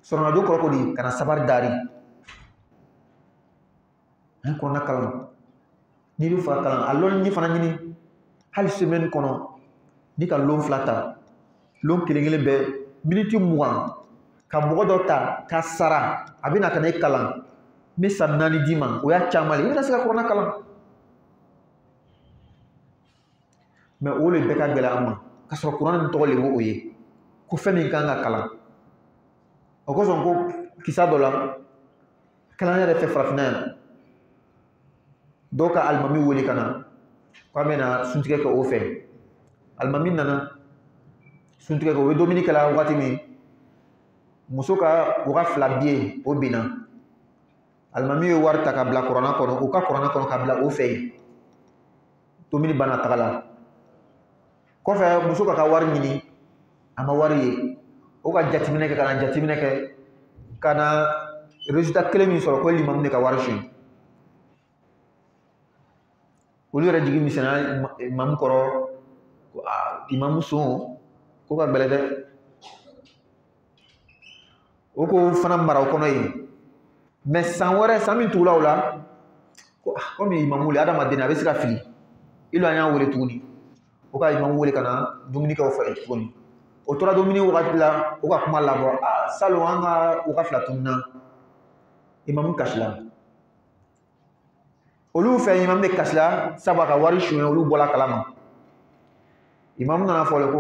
sɔrɔnadon kɔrɔ ko di kana sabari dari an kuranɛ kalan n'i bɛ fɛ ka kalan a lɔnni fana ɲini hali semaine kɔnɔ ni ka lɔn fila ta lɔn kelen kelen bɛɛ miniti 20 ka mɔgɔ dɔ ta ka sara a bɛna ka na e kalan n bɛ san 4 d'i ma o y'a caman le i bɛna se ka kuranɛ kalan mais o le bɛɛ ka gɛlɛn an ma ka sɔrɔ kuranɛ nin tɔgɔ le b'o ye ko fɛn min kan ka kalan o kosɔn ko kisa dɔ la kalan yɛrɛ fɛ farafinna yan dɔw ka alimami wele ka na k'a bɛna suntigɛ kɛ o fɛ alimami nana suntigɛ kɛ o ye dumuni kɛla waati min muso ka u ka fila biye o binna alimami ye wari ta ka bila kuranɛ kɔnɔ u ka kuranɛ kɔnɔ ka bila o fɛ yen dumuni banna taga la kɔfɛ muso ka wari ɲini a ma wari ye o ka jateminɛ kɛ ka na jateminɛ kɛ ka na résultat kelen min sɔrɔ ko limamu de ka wari suɲɛ olu yɛrɛ jigi misɛnna imamu kɔrɔ imamu sɔn ko ka gɛlɛn dɛ o ko fana mara o kɔnɔ yen mais san wɛrɛ san min tugula o la komi imamu le adamaden a bɛ se ka fili ilo an y'a wele tuguni o ka imamu wele ka na dumuni kɛ o fɛ tuguni o tora dumuni wagati la o ka kuma labɔ salon an ka o ka fila tununna imamu kasila olu fɛ imamu de kasila sabu a ka wari suɲɛ olu bɔla kalama imamu nana fɔ le ko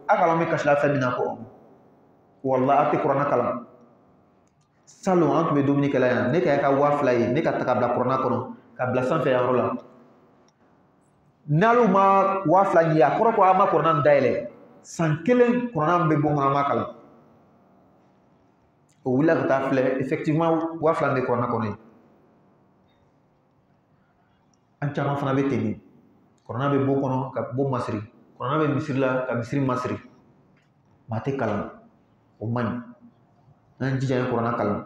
a kalan bɛ kasila fɛn min na ko wala a tɛ kuranɛ kalan salon an tun bɛ dumuni kɛla yan ne ka ka 2000 ye ne ka ta ka bila kuranɛ kɔnɔ ka bila sanfɛ yɔrɔ la n'alu ma 2000 ye a kɔrɔ ko a ma kuranɛ dayɛlɛ san kelen kuranɛ bɛ bɔ kɔnɔ an ma kalan o wulila ka taa filɛ effectivement 2000 bɛ kuranɛ kɔnɔ ye an caman fana bɛ ten kuranɛ bɛ bɔ kɔnɔ ka bɔ masiri kuranɛ bɛ misiri la ka misiri masiri maa tɛ kalan o man ɲi n'an jija ye kuranɛ kalan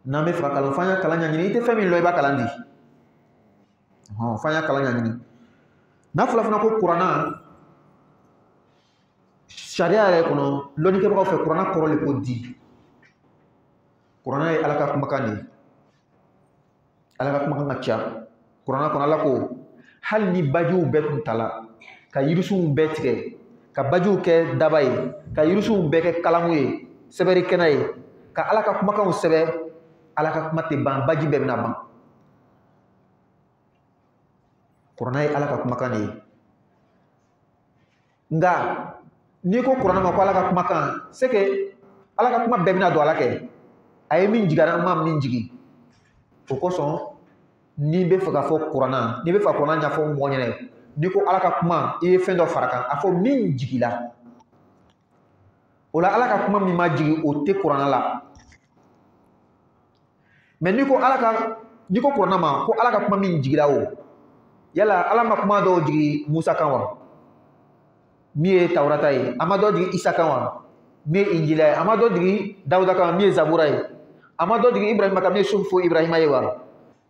n'an bɛ fɛ ka kalan f'an ya kalan ɲɛɲini i tɛ fɛn min dɔn i b'a kalan di f'an ya kalan ɲɛɲini n'a fɔra fana ko kuranɛ sariya yɛrɛ kɔnɔ lɔnnikɛbagaw fɛ kuranɛ kɔrɔ de ko di kuranɛ ye ala ka kumakan de ye ala ka kumakan ka ca kuranɛ kɔnɔ ala ko hali ni bajiw bɛɛ tun tala ka yirisuw bɛɛ tigɛ ka bajiw kɛ daba ye ka yirisuw bɛɛ kɛ kalamu ye sɛbɛri kɛnɛ ye ka ala ka kumakanw sɛbɛ ala ka kuma tɛ ban baji bɛɛ bɛna ban kuranɛ ye ala ka kumakan de ye nka n'i ko kuranɛ ma ko ala ka kumakan c'est que ala ka kuma bɛɛ bɛna don ala kɛ a ye min jigin an ma min jigin o kosɔn n'i bɛ fɛ ka fɔ kuranɛ n'i bɛ fɛ ka kuranɛ ɲɛfɔ mɔgɔ ɲɛna n'i ko ala ka kuma i ye fɛn dɔ fara kan a fɔ min jigila o la ala ka kuma min ma jigin o tɛ kuranɛ la mais n'i ko kuranɛ ma ko ala ka kuma min jigila o yala ala ma kuma dɔw jigi musa kan wa min ye tawurata ye a ma dɔ jigi isa kan wa min ye injila ye a ma dɔ jigi dawuda kan min ye zabura ye a ma dɔ jigi ibrahima kan min ye sufu ibrahima ye wa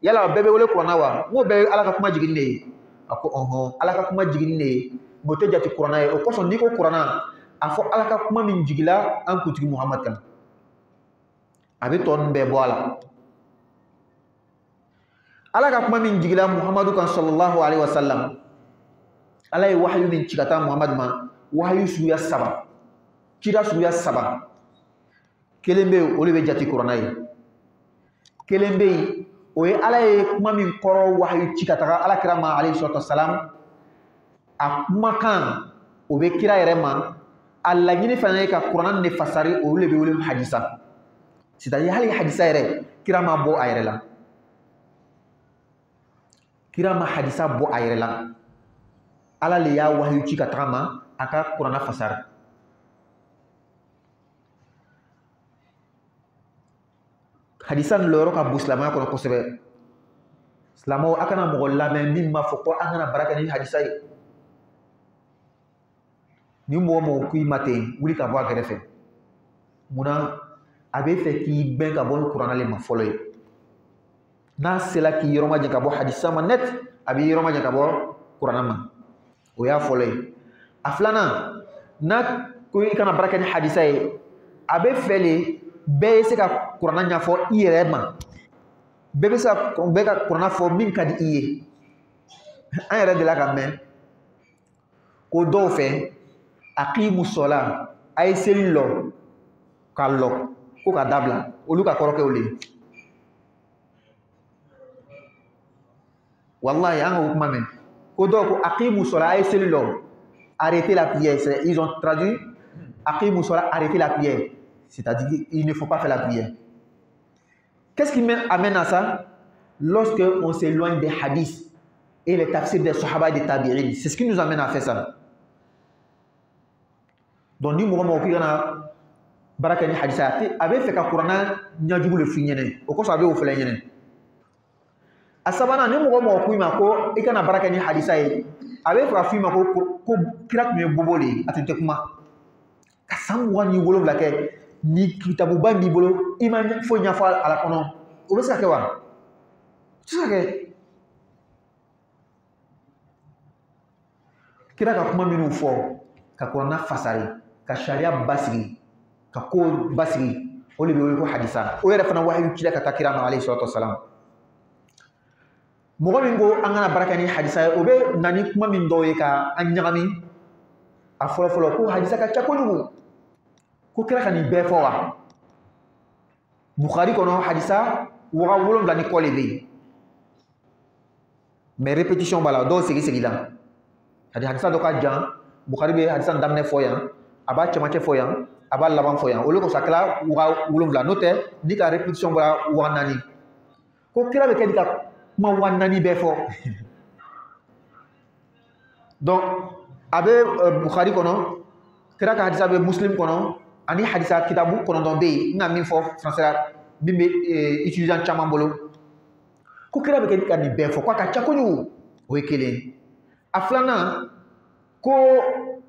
yala bɛɛ bɛ wele kuranɛ wa n ko bɛɛ ye ala ka kuma jigin de ye a ko ala ka kuma jigin de ye mais o tɛ jate kuranɛ ye o kosɔn n'i ko kuranɛ a fɔ ala ka kuma min jigila an kuntigi muhamadu kan a bɛ tɔ ninnu bɛɛ bɔ a la ala ka kuma min jigila muhammadu kan sallallahu alaihi wasallam ala ye wahyu min cigata muhammadu ma wahyu suya saba kira suya saba kelen be olu be jati kuranna ye kelen be o ye ala ye kuma min kɔrɔ wahyu cigata ala kira ma alayhi salatu wassalam a kumakan o be kira yɛrɛ ma a laɲini fana ye ka kuranna ne fasari olu le be wele hadisa c'est-à-dire hali hadisa yɛrɛ kira ma bɔ a yɛrɛ la kira ma hadisa bɔ a yɛrɛ la ala le y'a wahyu ci ka taga ma a ka kuranna fasari hadisa nin lɔyɔrɔ ka bon silamɛya kɔnɔ kosɛbɛ silamɛw a kana mɔgɔ lamɛn min b'a fɔ ko an kana baara kɛ ni hadisa ye ni mɔgɔ mɔgɔ ko i ma ten wuli ka bɔ a kɛrɛfɛ munna a bɛ fɛ k'i bɛn ka bɔ kuranna le ma fɔlɔ ye n'a sela k'i yɔrɔ majɛ ka bɔ hadisa ma net a b'i yɔrɔ majɛ ka bɔ kuranna ma o y'a fɔlɔ ye a filanan n'a ko i kana baara kɛ ni hadisa ye a bɛ fɛ le bɛɛ ye se ka kuranna ɲɛfɔ i yɛrɛ ma bɛɛ bɛ se ka bɛɛ ka kuranna fɔ min ka di i ye an yɛrɛ delila ka mɛn ko dɔw fɛ aqimu sola a ye seli lɔ ka lɔ ko ka dabila olu ka kɔrɔ kɛ olu ye wallahi an ka kuma mɛn ko dɔw ko aqimu sola a ye seli lɔ arrêtez la prière ils ont traduit aqimu sola arrêtez la prière c'est-à-dire il ne faut pas faire la prière. Qu'est-ce qui amène à ça? Lorsque on s'éloigne des hadiths et les tafsirs des sahaba et des tabi'in, c'est ce qui nous amène à faire ça. Donc ni mɔgɔ mɔgɔ k'i kana baara kɛ ni hadisa ye a bɛ fɛ ka kuranna ɲɛjugu le f'i ɲɛna o kosɔn a bɛ o filɛ ɲɛna a sabanan ni mɔgɔ mɔgɔ k'i ma ko i kana baara kɛ ni hadisa ye a bɛ fɛ ka f'i ma ko kira tun ye bobo de ye a tun tɛ kuma ka san 27 kɛ ni kitabuba b'i bolo i ma foyi ɲɛfɔ a la kɔnɔ o bɛ se ka kɛ wa? O tɛ se ka kɛ. Kira ka kuma minnu fɔ ka kuranna fasari ka sariya basigi ka ko basigi o de bɛ wele ko hadisa o yɛrɛ fana wahyu cila ka taa kira ma alayhi salatu wasalam mɔgɔ min ko an kana baara kɛ ni hadisa ye o bɛ na ni kuma min dɔw ye ka an ɲagami a fɔlɔ fɔlɔ ko hadisa ka ca kojugu ko kira ka nin bɛɛ fɔ wa Bukhari kɔnɔ hadisa 7 ni kɔ de bɛ yen mais répétition b'a la dɔw segi la hadisa dɔ ka jan Bukhari bɛ hadisa daminɛ fɔ yan a b'a cɛmancɛ fɔ yan a b'a laban fɔ yan olu kosɔn a kɛra 7 n'o tɛ ni ka répétition bɔra 4 ko kira bɛ kɛ ni ka kuma 4 bɛɛ fɔ donc a bɛ Bukhari kɔnɔ kira ka hadisa bɛ Muslim kɔnɔ ani hadisa kitabu kɔnɔntɔn bɛ yen n ka min fɔ français la min bɛ étudiant caman bolo ko kira bɛ kɛ ni ka nin bɛɛ fɔ ko a ka ca kojugu o ye kelen a filanan ko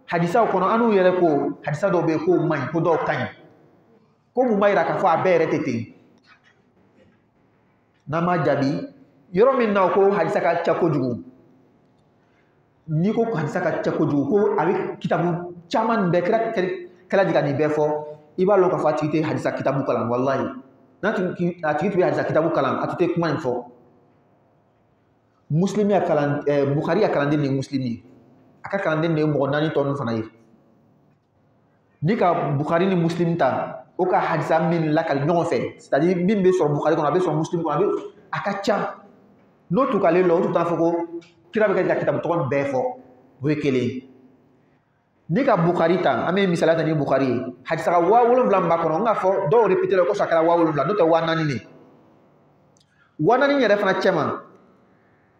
hadisaw kɔnɔ an n'u yɛrɛ ko hadisa dɔw bɛ yen k'o man ɲi ko dɔw ka ɲi ko mun b'a yira k'a fɔ a bɛɛ yɛrɛ tɛ ten n'an m'a jaabi yɔrɔ min na ko hadisa ka ca kojugu n'i ko hadisa ka ca kojugu ko a bɛ kitabu caman bɛɛ kɛra jigin ka nin bɛɛ fɔ i b'a lɔn k'a fɔ a tigi tɛ hadisa kitabu kalan walahi n'a tigi tun bɛ hadisa kitabu kalan a tun tɛ kuma nin fɔ Muslim ya kalan Bukhari ya kalanden ni Muslim ye a ka kalanden de ye mɔgɔ 4 tɔ ninnu fana ye ni ka Bukhari ni Muslim ta o ka hadisa min lakali ɲɔgɔn fɛ c'est-à-dire min bɛ sɔrɔ Bukhari kɔnɔ a bɛ sɔrɔ Muslim kɔnɔ a ka ca n'o tun k'ale la o tun t'a fɔ ko kira bɛ kɛ ka kitabu tɔgɔ bɛɛ fɔ o ye kelen ni ka Bukhari ta an bɛ misaliya ta ni Bukhari ye hadisa ka 7 b'a kɔnɔ n k'a fɔ dɔw répété la ko a kɛra 7 n'o tɛ 4 de 4 yɛrɛ fana cɛ ma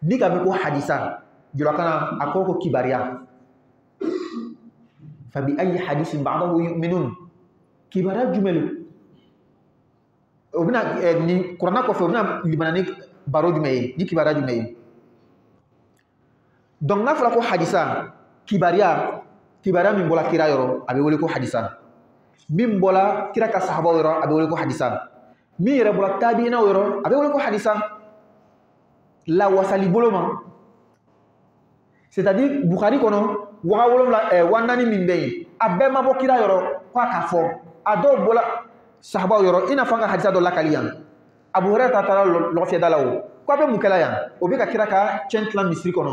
ni ka min ko hadisa jɔlakana a ko kibariya fa bi ayi hadisin ba'dahu yu'minun kibariya jumɛn o bɛna ni kuranna kɔfɛ o bɛna limana ni baro jumɛn ye ni kibariya jumɛn ye donc n'a fɔra ko hadisa kibariya min bɔla kira yɔrɔ a bɛ wele ko hadisa min bɔla kira ka sahabaw yɔrɔ a bɛ wele ko hadisa min yɛrɛ bɔla tabiinaw yɔrɔ a bɛ wele ko hadisa lawasali bolo ma c'est-à-dire Bukhari kɔnɔ 4 min bɛ yen a bɛɛ ma bɔ kira yɔrɔ k'a ka fɔ a dɔw bɔla sahabaw yɔrɔ i n'a fɔ an ka hadisa dɔ lakali yan Abu Hurairah taara lɔgɔfiyɛ da la o ko a bɛ mun kɛla yan o bɛ ka kira ka cɛn tilan misiri kɔnɔ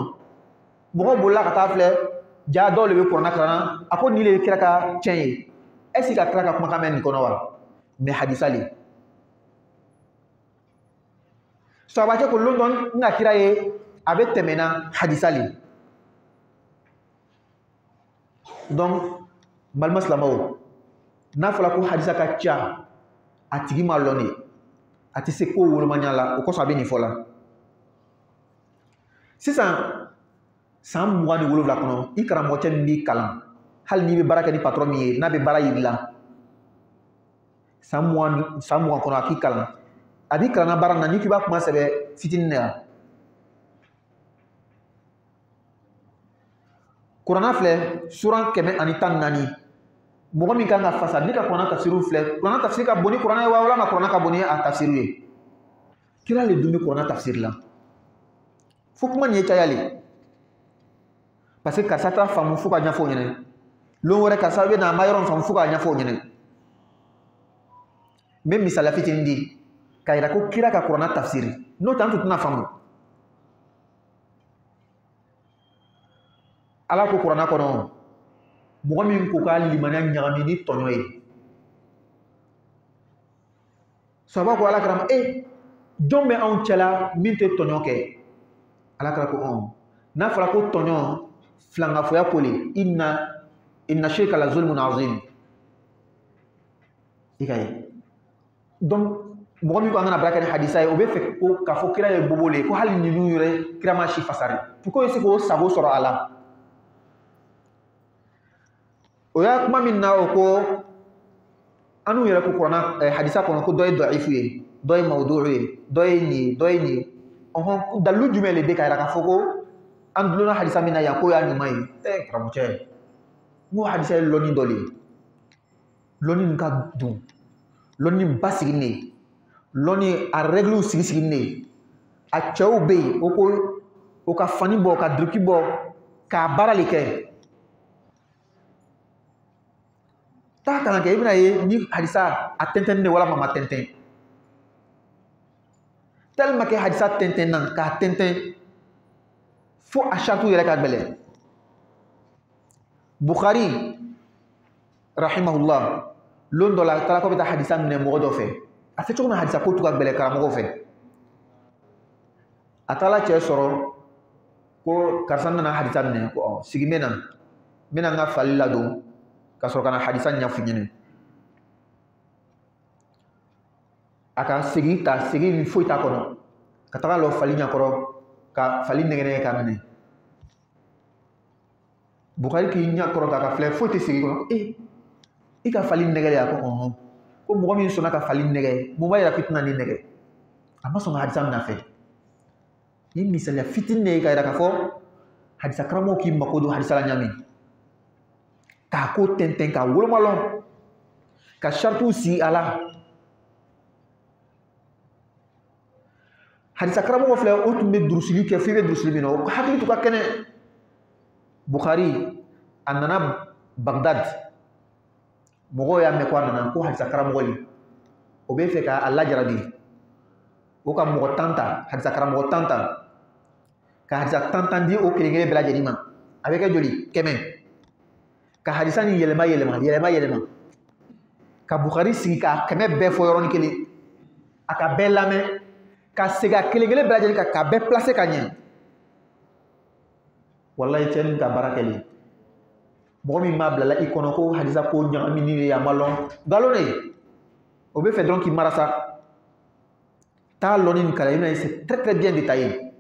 mɔgɔw bolila ka taa filɛ ja dɔw de bɛ kuranna kalan a ko nin de ye kira ka cɛn ye est-ce que ka kira ka kumakan mɛn nin kɔnɔ wa mais hadisa le sahabatɛ ko lon dɔ n ka kira ye a bɛ tɛmɛ na hadisa le donc balima silamɛw n'a fɔra ko hadisa ka ca a tigi ma lɔn de a tɛ se ko wolomanya la o kɔsɔn a bɛ nin fɔ la sisan san 27 kɔnɔ i karamɔgɔ cɛ min b'i kalan hali n'i bɛ baara kɛ ni patron min ye n'a bɛ baara yir'i la san 20 kɔnɔ a k'i kalan a b'i kalan na baara na n'i k'i b'a kuma sɛbɛ fitinin de la kuranna filɛ suran 114 mɔgɔ min kan ka fasa ne ka kuranna tafsiriw filɛ kuranna tafsiri ka bon ni kuranna ye wa walama kuranna ka bon ni a tafsiri ye kira le dun bɛ kuranna tafsiri la fo kuma nin ye caya le parce que karisa t'a faamu fo ka ɲɛfɔ o ɲɛna lon wɛrɛ karisa bɛ na a ma yɔrɔ min faamu fo k'a ɲɛfɔ o ɲɛna n bɛ misaliya fitinin di k'a yira ko kira ka kuranna tafsiri n'o tɛ an tun tɛna faamu ala ko kuranna kɔnɔ mɔgɔ min ko k'a limaniya ɲagami ni tɔɲɔ ye sahaba ko ala kɛra jɔn bɛ anw cɛla min tɛ tɔɲɔ kɛ ala kɛra ko n'a fɔra ko tɔɲɔ filankafoya ko le inna shirka la zulmun azim i ka ye donc mɔgɔ min ko an kana baara kɛ ni hadisa ye o bɛ fɛ ko k'a fɔ kira ye bobo le ko hali ninnu yɛrɛ kira ma si fasari pour que o bɛ se k'o sago sɔrɔ a la o y'a kuma min na o ko anu yɛrɛ ko kuranna hadisa kɔnɔ ko dɔ ye dɔifu ye dɔ ye mawdu'u ye dɔ ye nin ye dɔ ye nin ye dalilu jumɛn de bɛ ka yira k'a fɔ ko an dulonna hadisa min na yan k'o y'a ɲuman ye karamɔgɔcɛ n ko hadisa ye lɔnni dɔ le ye lɔnni min ka dun lɔnni basigi de lɔnni a règles sigi de a cɛw bɛ yen o ko o ka fani bɔ ka duloki bɔ k'a baara le kɛ taa kalan kɛ i bɛna ye ni hadisa a tɛntɛnni de walama ma tɛntɛn tellement que hadisa tɛntɛn na k'a tɛntɛn fo a sartu yɛrɛ ka gɛlɛn Bukhari rahimahullah lon dɔ la a taara ko bɛ taa hadisa minɛ mɔgɔ dɔ fɛ a fɛ cogo min hadisa ko tun ka gɛlɛn karamɔgɔ fɛ a taara cɛ sɔrɔ ko karisa nana hadisa minɛ ko sigi n bɛna n ka fali ladon ka sɔrɔ ka na hadisa ɲɛfɔ ɲɛnɛ a ka segin foyi t'a kɔnɔ ka taga lɔ fali ɲɛkɔrɔ ka fali nɛgɛnɛgɛ ka minɛ Bukhari k'i ɲɛkɔrɔ ta ka filɛ foyi tɛ segin kɔnɔ i ka fali nɛgɛ de a ko ko mɔgɔ min sɔnna ka fali nɛgɛ mun b'a yira k'i tɛna nin nɛgɛ a ma sɔn ka hadisa minɛ a fɛ ni misaliya fitinin de ye ka yira k'a fɔ hadisa karamɔgɔ k'i mako don hadisa la ɲami k'a ko tɛntɛn k'a woloma lɔn ka sarituw sigi a la hadisa karamɔgɔ filɛ o tun bɛ durusili kɛ f'i bɛ durusili min na o hakili tun ka kɛnɛ Bukhari a nana Bagdad mɔgɔw y'a mɛn ko a nana ko hadisa karamɔgɔ le o bɛ fɛ k'a lajarabi o ka mɔgɔ 10 ta hadisa karamɔgɔ 10 ta ka hadisa 10 di o kelen kelen bɛɛ lajɛlen ma a bɛ kɛ joli 100 ka hadisa ni yɛlɛma ka Bukhari sigi ka 100 bɛɛ fɔ yɔrɔnin kelen a ka bɛɛ lamɛn ka segin a kelen kelen bɛɛ lajɛlen kan k'a bɛɛ placer ka ɲɛ wallahi cɛ nin ka baara kɛlen mɔgɔ min b'a bilala i kɔnɔ ko hadisa ko ɲagamini ye a ma lɔn nkalon de o bɛ fɛ dɔrɔn k'i mara sa taa lɔnni nin kala i bɛna ye c'est très très bien détaillé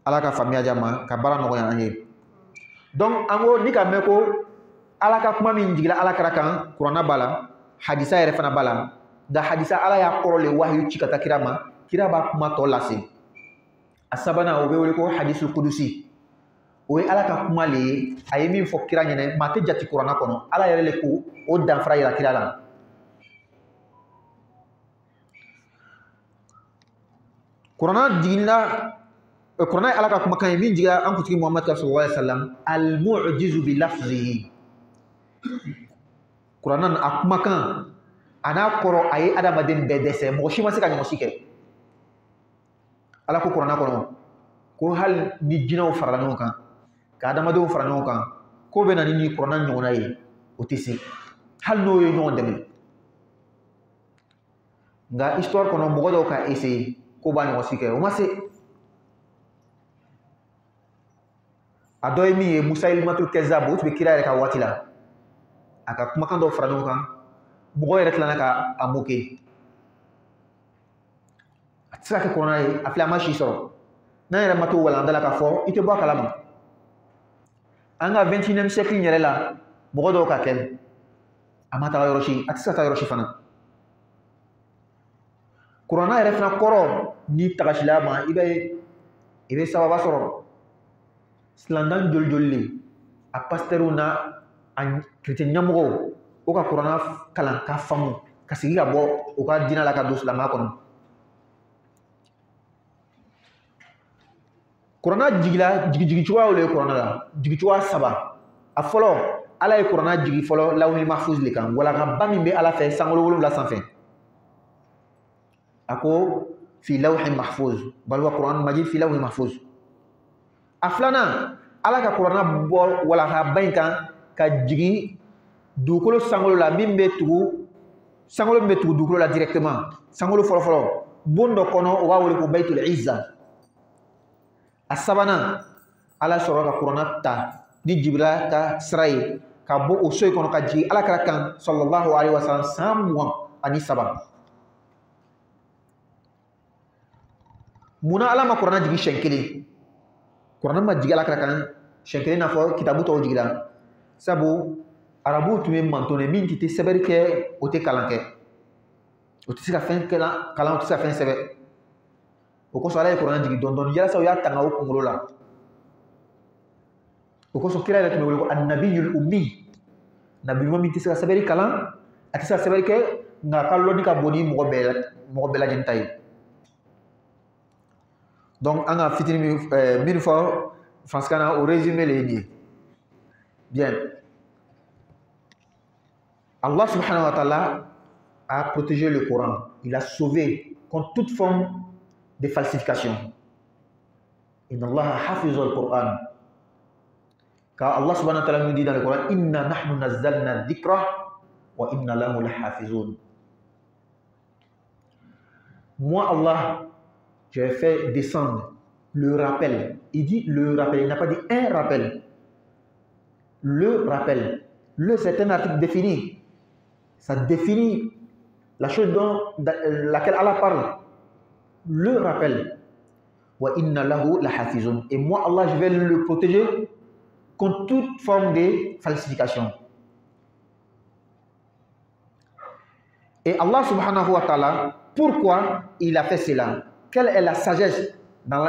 ala ka faamuya di a ma ka baara nɔgɔya an ye donc an ko ni ka mɛn ko ala ka kuma min jigila ala kɛra kan kuranna b'a la hadisa yɛrɛ fana b'a la nka hadisa ala y'a kɔrɔ le wahiyu ci ka taa kira ma kira b'a kuma tɔ lase a sabanan o bɛ wele ko hadisul kudusi o ye ala ka kuma le ye a ye min fɔ kira ɲɛnɛ maa tɛ jate kuranna kɔnɔ ala yɛrɛ le ko o danfara yira kira la kuranna jiginna kuranna ye ala ka kumakan ye min jigira an kuntigi Muhamadu kan sallallahu alaihi wasallam al mu'jizu bi lafzihi kuranna a kumakan ana kɔrɔ a ye adamaden bɛɛ dɛsɛ mɔgɔ si ma se ka ɲɔgɔn si kɛ ala ko kuranna kɔnɔ ko hali ni jinɛw farala ɲɔgɔn kan ka adamadenw fara ɲɔgɔn kan ko bɛ na ni kuranna ɲɔgɔnna ye o tɛ se hali n'o ye ɲɔgɔn dɛmɛ nka histoire kɔnɔ mɔgɔ dɔw ka essayer ko b'a ɲɔgɔn si kɛ o ma se a dɔ ye min ye Musayilimatul Kezab o tun bɛ kira yɛrɛ ka waati la a ka kumakan dɔw fara ɲɔgɔn kan mɔgɔ yɛrɛ tilala ka a moquer a tɛ se ka kɛ kuranna ye a filɛ a ma si sɔrɔ n'an yɛrɛ ma to walanda la k'a fɔ i tɛ bɔ a kalama an ka 21e siècle yɛrɛ la mɔgɔ dɔw ka kɛ a ma taga yɔrɔ si a tɛ se ka taa yɔrɔ si fana kuranna yɛrɛ fana kɔrɔ ni tagasila ma i bɛ sababa sɔrɔ silamɛdan joli joli le a pasitɛriw na a chrétien ɲɛmɔgɔw o ka kuranna kalan k'a faamu ka sigi ka bɔ u ka diinɛ la ka don silamɛya kɔnɔ kuranna jigila jigi cogoyaw le ye kuranna la jigi cogoya 3 a fɔlɔ ala ye kuranna jigi fɔlɔ lawhul mahfuz le kan walakaba min bɛ ala fɛ sankolo 7 sanfɛ a ko fi lawhul mahfuz bal huwa quran majid fi lawhul mahfuz a filanan ala ka kuranna bɔ walakaba in kan ka jigi dugukolo sankolo la min bɛ tugu sankolo min bɛ tugu dugukolo la directement sankolo fɔlɔfɔlɔ bon dɔ kɔnɔ o b'a wele ko baytul izza a sabanan ala sɔrɔ ka kuranna ta ni jibira ka sira ye ka bɔ o so in kɔnɔ ka jigin alakira kan sallallahu alaihi wasallam san 23 munna ala ma kuranna jigi siɲɛ kelen kuranna ma jigi alakira kan siɲɛ kelen n'a fɔ kitabu tɔw jigila sabu arabuw tun bɛ mantɔnɛ min tɛ sɛbɛnni kɛ o tɛ kalan kɛ o tɛ se ka fɛn kalan o tɛ se ka fɛn sɛbɛn o kosɔn ala ye kuranna jigi dɔɔni dɔɔni yalasa u y'a tanga o kunkolo la o kosɔn kira yɛrɛ tun bɛ wele ko annabiyul ummi nabi ɲuman min tɛ se ka sɛbɛnni kalan a tɛ se ka sɛbɛnni kɛ nka a ka lɔnni ka bon ni mɔgɔ bɛɛ lajɛlen ta ye donc an ka fitini min fɔ faransikan na o résumé le ye nin ye bien Allah subhanahu wa ta'ala a protégé le Coran il a sauvé contre toute forme de falsification. Inna Allah hafiz al-Qur'an. Car Allah subhanahu wa ta'ala nous dit dans le Coran, Inna nahnu nazzalna dhikra wa inna lahu lahafizun. Moi, Allah, j'ai fait descendre le rappel. Il dit le rappel, il n'a pas dit un rappel. Le rappel. Le, c'est un article défini. Ça définit la chose dont laquelle Allah parle. Le rappel. Wa inna lahu lahafizun. Et moi, Allah, je vais le protéger contre toute forme de falsification. Et Allah subhanahu wa ta'ala, pourquoi il a fait cela? Quelle est la sagesse dans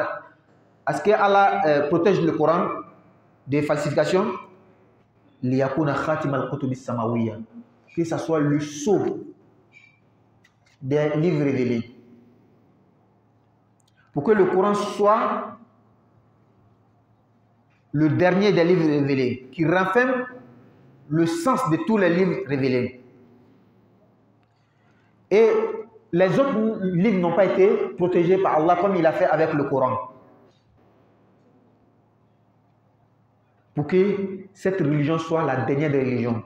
est-ce que Allah protège le Coran des falsifications? Liyakuna khatim al-kutub as-samawiyya. Que ça soit le sceau des livres révélés. Pour que le Coran soit le dernier des livres révélés, qui renferme le sens de tous les livres révélés. Et les autres livres n'ont pas été protégés par Allah comme il a fait avec le Coran. Pour que cette religion soit la dernière des religions.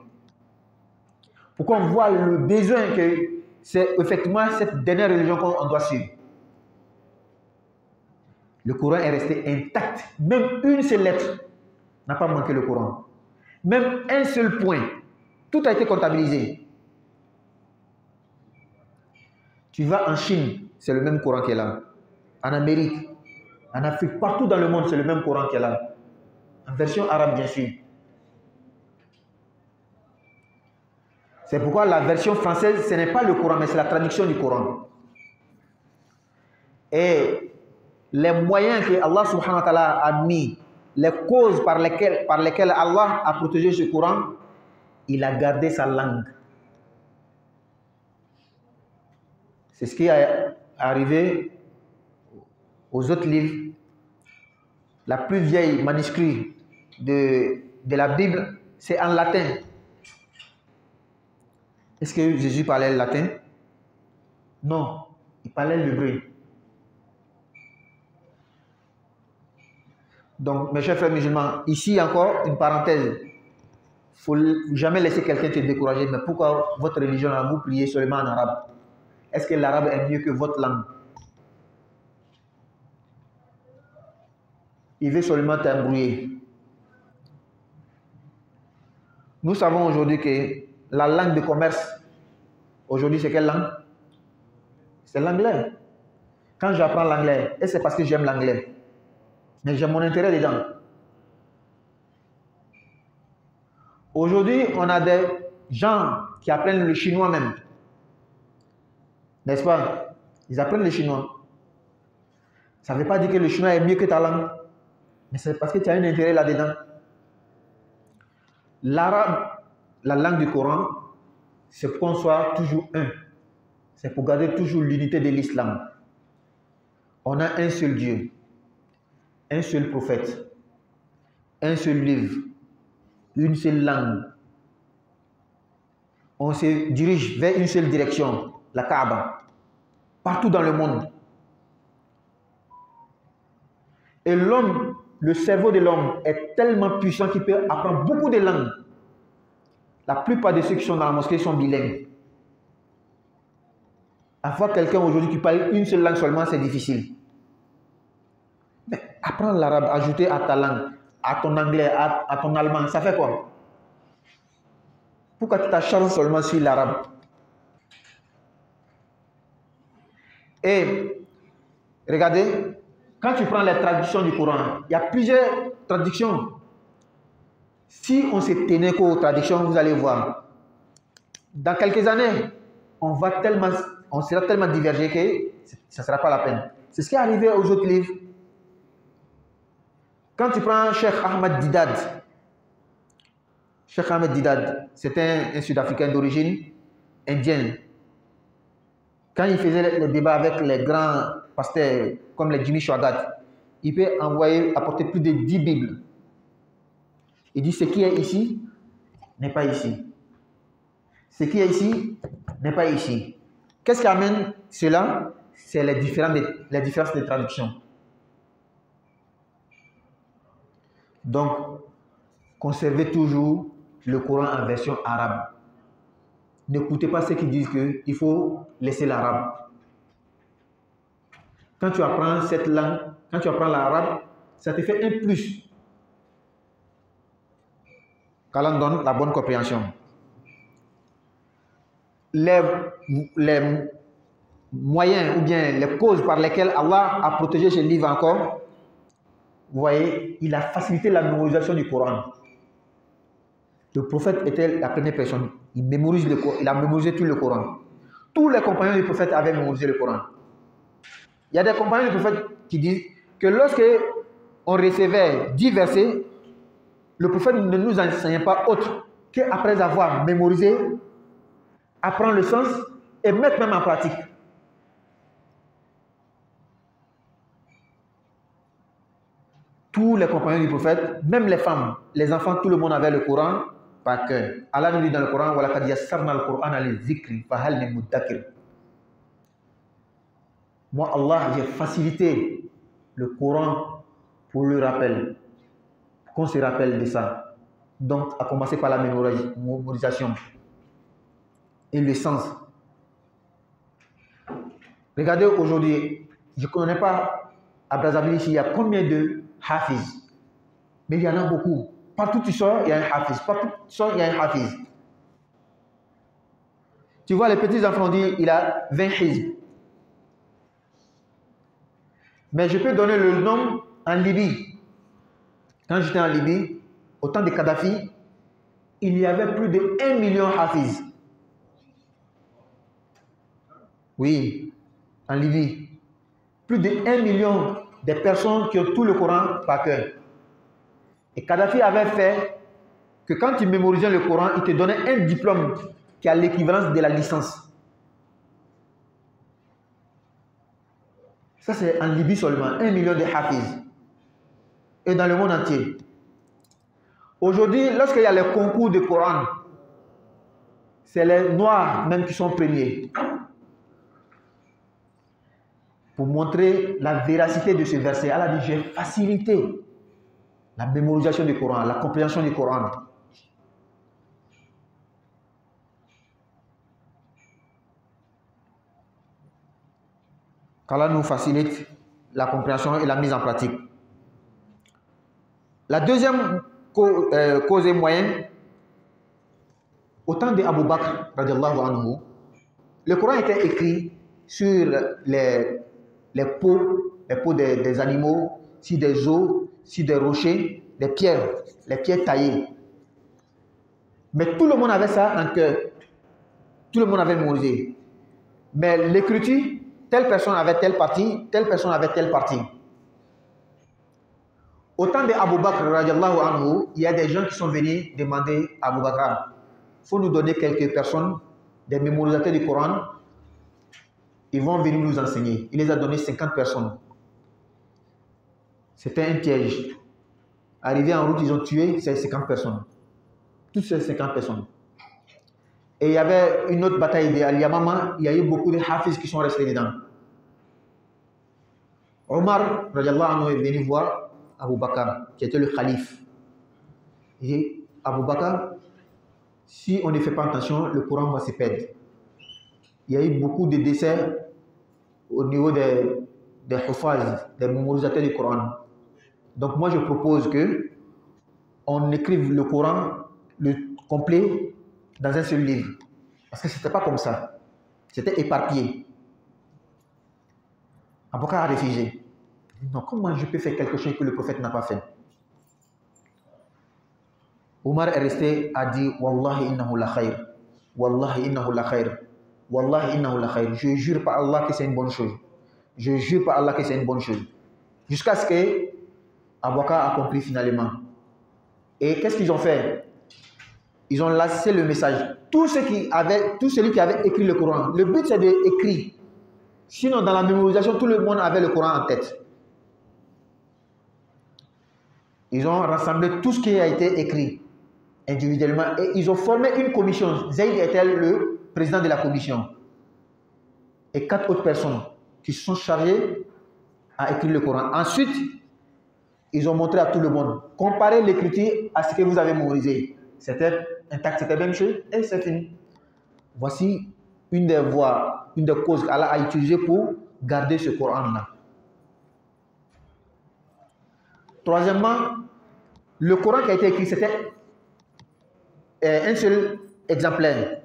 Pour qu'on voit le besoin que c'est effectivement cette dernière religion qu'on doit suivre. Le Coran est resté intact. Même une seule lettre n'a pas manqué le Coran. Même un seul point. Tout a été comptabilisé. Tu vas en Chine, c'est le même Coran qui est là. En Amérique, en Afrique, partout dans le monde, c'est le même Coran qui est là. En version arabe, bien sûr. C'est pourquoi la version française, ce n'est pas le Coran, mais c'est la traduction du Coran. Et les moyens que Allah subhanahu wa ta'ala a mis, les causes par lesquelles Allah a protégé ce Coran, il a gardé sa langue. C'est ce qui est arrivé aux autres livres. La plus vieille manuscrit de la Bible, c'est en latin. Est-ce que Jésus parlait le latin? Non, il parlait l'hébreu. Donc, mes chers frères musulmans, ici encore une parenthèse. Il ne faut jamais laisser quelqu'un te décourager. Mais pourquoi votre religion, vous priez seulement en arabe? Est-ce que l'arabe est mieux que votre langue? Il veut seulement t'embrouiller. Nous savons aujourd'hui que la langue de commerce, aujourd'hui, c'est quelle langue? C'est l'anglais. Quand j'apprends l'anglais, et c'est parce que j'aime l'anglais. Mais j'ai mon intérêt dedans. Aujourd'hui, on a des gens qui apprennent le chinois même. N'est-ce pas? Ils apprennent le chinois. Ça ne veut pas dire que le chinois est mieux que ta langue. Mais c'est parce que tu as un intérêt là-dedans. L'arabe, la langue du Coran, c'est pour qu'on soit toujours un. C'est pour garder toujours l'unité de l'islam. On a un seul Dieu, un seul prophète, un seul livre, une seule langue. On se dirige vers une seule direction, la Kaaba, partout dans le monde. Et l'homme, le cerveau de l'homme est tellement puissant qu'il peut apprendre beaucoup de langues. La plupart de ceux qui sont dans la mosquée sont bilingues. Avoir quelqu'un aujourd'hui qui parle une seule langue seulement, c'est difficile. Mais apprendre l'arabe, ajouter à ta langue, à ton anglais, à ton allemand, ça fait quoi? Pourquoi tu t'acharnes seulement sur l'arabe? Et regardez, quand tu prends les traductions du Coran, il y a plusieurs traductions. Si on se tenait qu'aux traductions, vous allez voir, dans quelques années, on sera tellement divergé que ça ne sera pas la peine. C'est ce qui est arrivé aux autres livres. Quand tu prends Cheikh Ahmed Deedat, c'était un Sud-Africain d'origine indienne. Quand il faisait les débats avec les grands pasteurs comme les Jimmy Swaggart, il peut apporter plus de 10 Bibles. Il dit ce qui est ici n'est pas ici. Ce qui est ici n'est pas ici. Qu'est-ce qui amène cela? C'est les différences de traduction. Donc, conservez toujours le Coran en version arabe. N'écoutez pas ceux qui disent qu'il faut laisser l'arabe. Quand tu apprends cette langue, quand tu apprends l'arabe, ça te fait un plus. Qu'Allah donne la bonne compréhension. Les moyens ou bien les causes par lesquelles Allah a protégé ce livre encore, vous voyez, il a facilité la mémorisation du Coran. Le prophète était la première personne. Il a mémorisé tout le Coran. Tous les compagnons du prophète avaient mémorisé le Coran. Il y a des compagnons du prophète qui disent que lorsque on recevait 10 versets, le prophète ne nous enseignait pas autre qu'après avoir mémorisé, apprendre le sens et mettre même en pratique. Tous les compagnons du prophète, même les femmes, les enfants, tout le monde avait le Coran par cœur. Allah nous dit dans le Coran, وَلَقَدْ يَسَّرْنَا الْقُرْآنَ لِلذِّكْرِ فَهَلْ مِن مُدَّكِرٍ. Moi, Allah, j'ai facilité le Coran pour le rappel, qu'on se rappelle de ça. Donc, à commencer par la mémorisation et le sens. Regardez aujourd'hui, je ne connais pas à Brazzaville ici, il y a combien de hafiz? Mais il y en a beaucoup. Partout tu sors, il y a un hafiz. Partout tu sors, il y a un hafiz. Tu vois, les petits enfants disent, il a 20 hizb. Mais je peux donner le nom en Libye. Quand j'étais en Libye, au temps de Kadhafi, il y avait plus de 1 million hafiz. Oui, en Libye. Plus de 1 million de personnes qui ont tout le Coran par cœur. Et Kadhafi avait fait que quand tu mémorisais le Coran, il te donnait un diplôme qui a l'équivalence de la licence. Ça, c'est en Libye seulement, 1 million de hafiz. Et dans le monde entier. Aujourd'hui, lorsqu'il y a les concours de Coran, c'est les Noirs même qui sont premiers. Pour montrer la véracité de ce verset, elle a dit, j'ai facilité la mémorisation du Coran, la compréhension du Coran. Qu'Allah nous facilite la compréhension et la mise en pratique. La deuxième cause et moyen, au temps d'Abu Bakr, radiallahu anhu, le Coran était écrit sur les peaux des animaux, sur des os, sur des rochers, les pierres taillées. Mais tout le monde avait ça en cœur. Tout le monde avait mémorisé. Mais l'écriture, telle personne avait telle partie, telle personne avait telle partie. Au temps d'Abu Bakr, radiallahu anhu, il y a des gens qui sont venus demander à Abu Bakr, il faut nous donner quelques personnes, des mémorisateurs du Coran, ils vont venir nous enseigner. Il les a donné 50 personnes. C'était un piège. Arrivés en route, ils ont tué ces 50 personnes. Toutes ces 50 personnes. Et il y avait une autre bataille de Al-Yamama, il y a eu beaucoup de hafiz qui sont restés dedans. Omar, radiallahu anhu, est venu voir Abu Bakr, qui était le calife. Et Abu Bakr, si on ne fait pas attention, le Coran va se perdre. Il y a eu beaucoup de décès au niveau des hufaz, des mémorisateurs du Coran. Donc moi je propose que on écrive le Coran, le complet, dans un seul livre. Parce que ce n'était pas comme ça. C'était éparpillé. Abu Bakr a réfugé. Non, comment je peux faire quelque chose que le prophète n'a pas fait? Omar est resté, a dit, Wallahi innahu la khayr. Wallahi innahu la khayr. Wallahi innahu la khayr. Je jure par Allah que c'est une bonne chose. Je jure par Allah que c'est une bonne chose. Jusqu'à ce que Abu Bakr a compris finalement. Et qu'est-ce qu'ils ont fait? Ils ont laissé le message. Tout celui qui avait écrit le Coran, le but c'est d'écrire. Sinon, dans la mémorisation, tout le monde avait le Coran en tête. Ils ont rassemblé tout ce qui a été écrit individuellement et ils ont formé une commission. Zayd était le président de la commission. Et 4 autres personnes qui se sont chargées à écrire le Coran. Ensuite, ils ont montré à tout le monde. Comparez l'écriture à ce que vous avez mémorisé. C'était intact, c'était la même chose et c'est fini. Voici une des voies, une des causes qu'Allah a utilisées pour garder ce Coran-là. Troisièmement, le Coran qui a été écrit, c'était un seul exemplaire.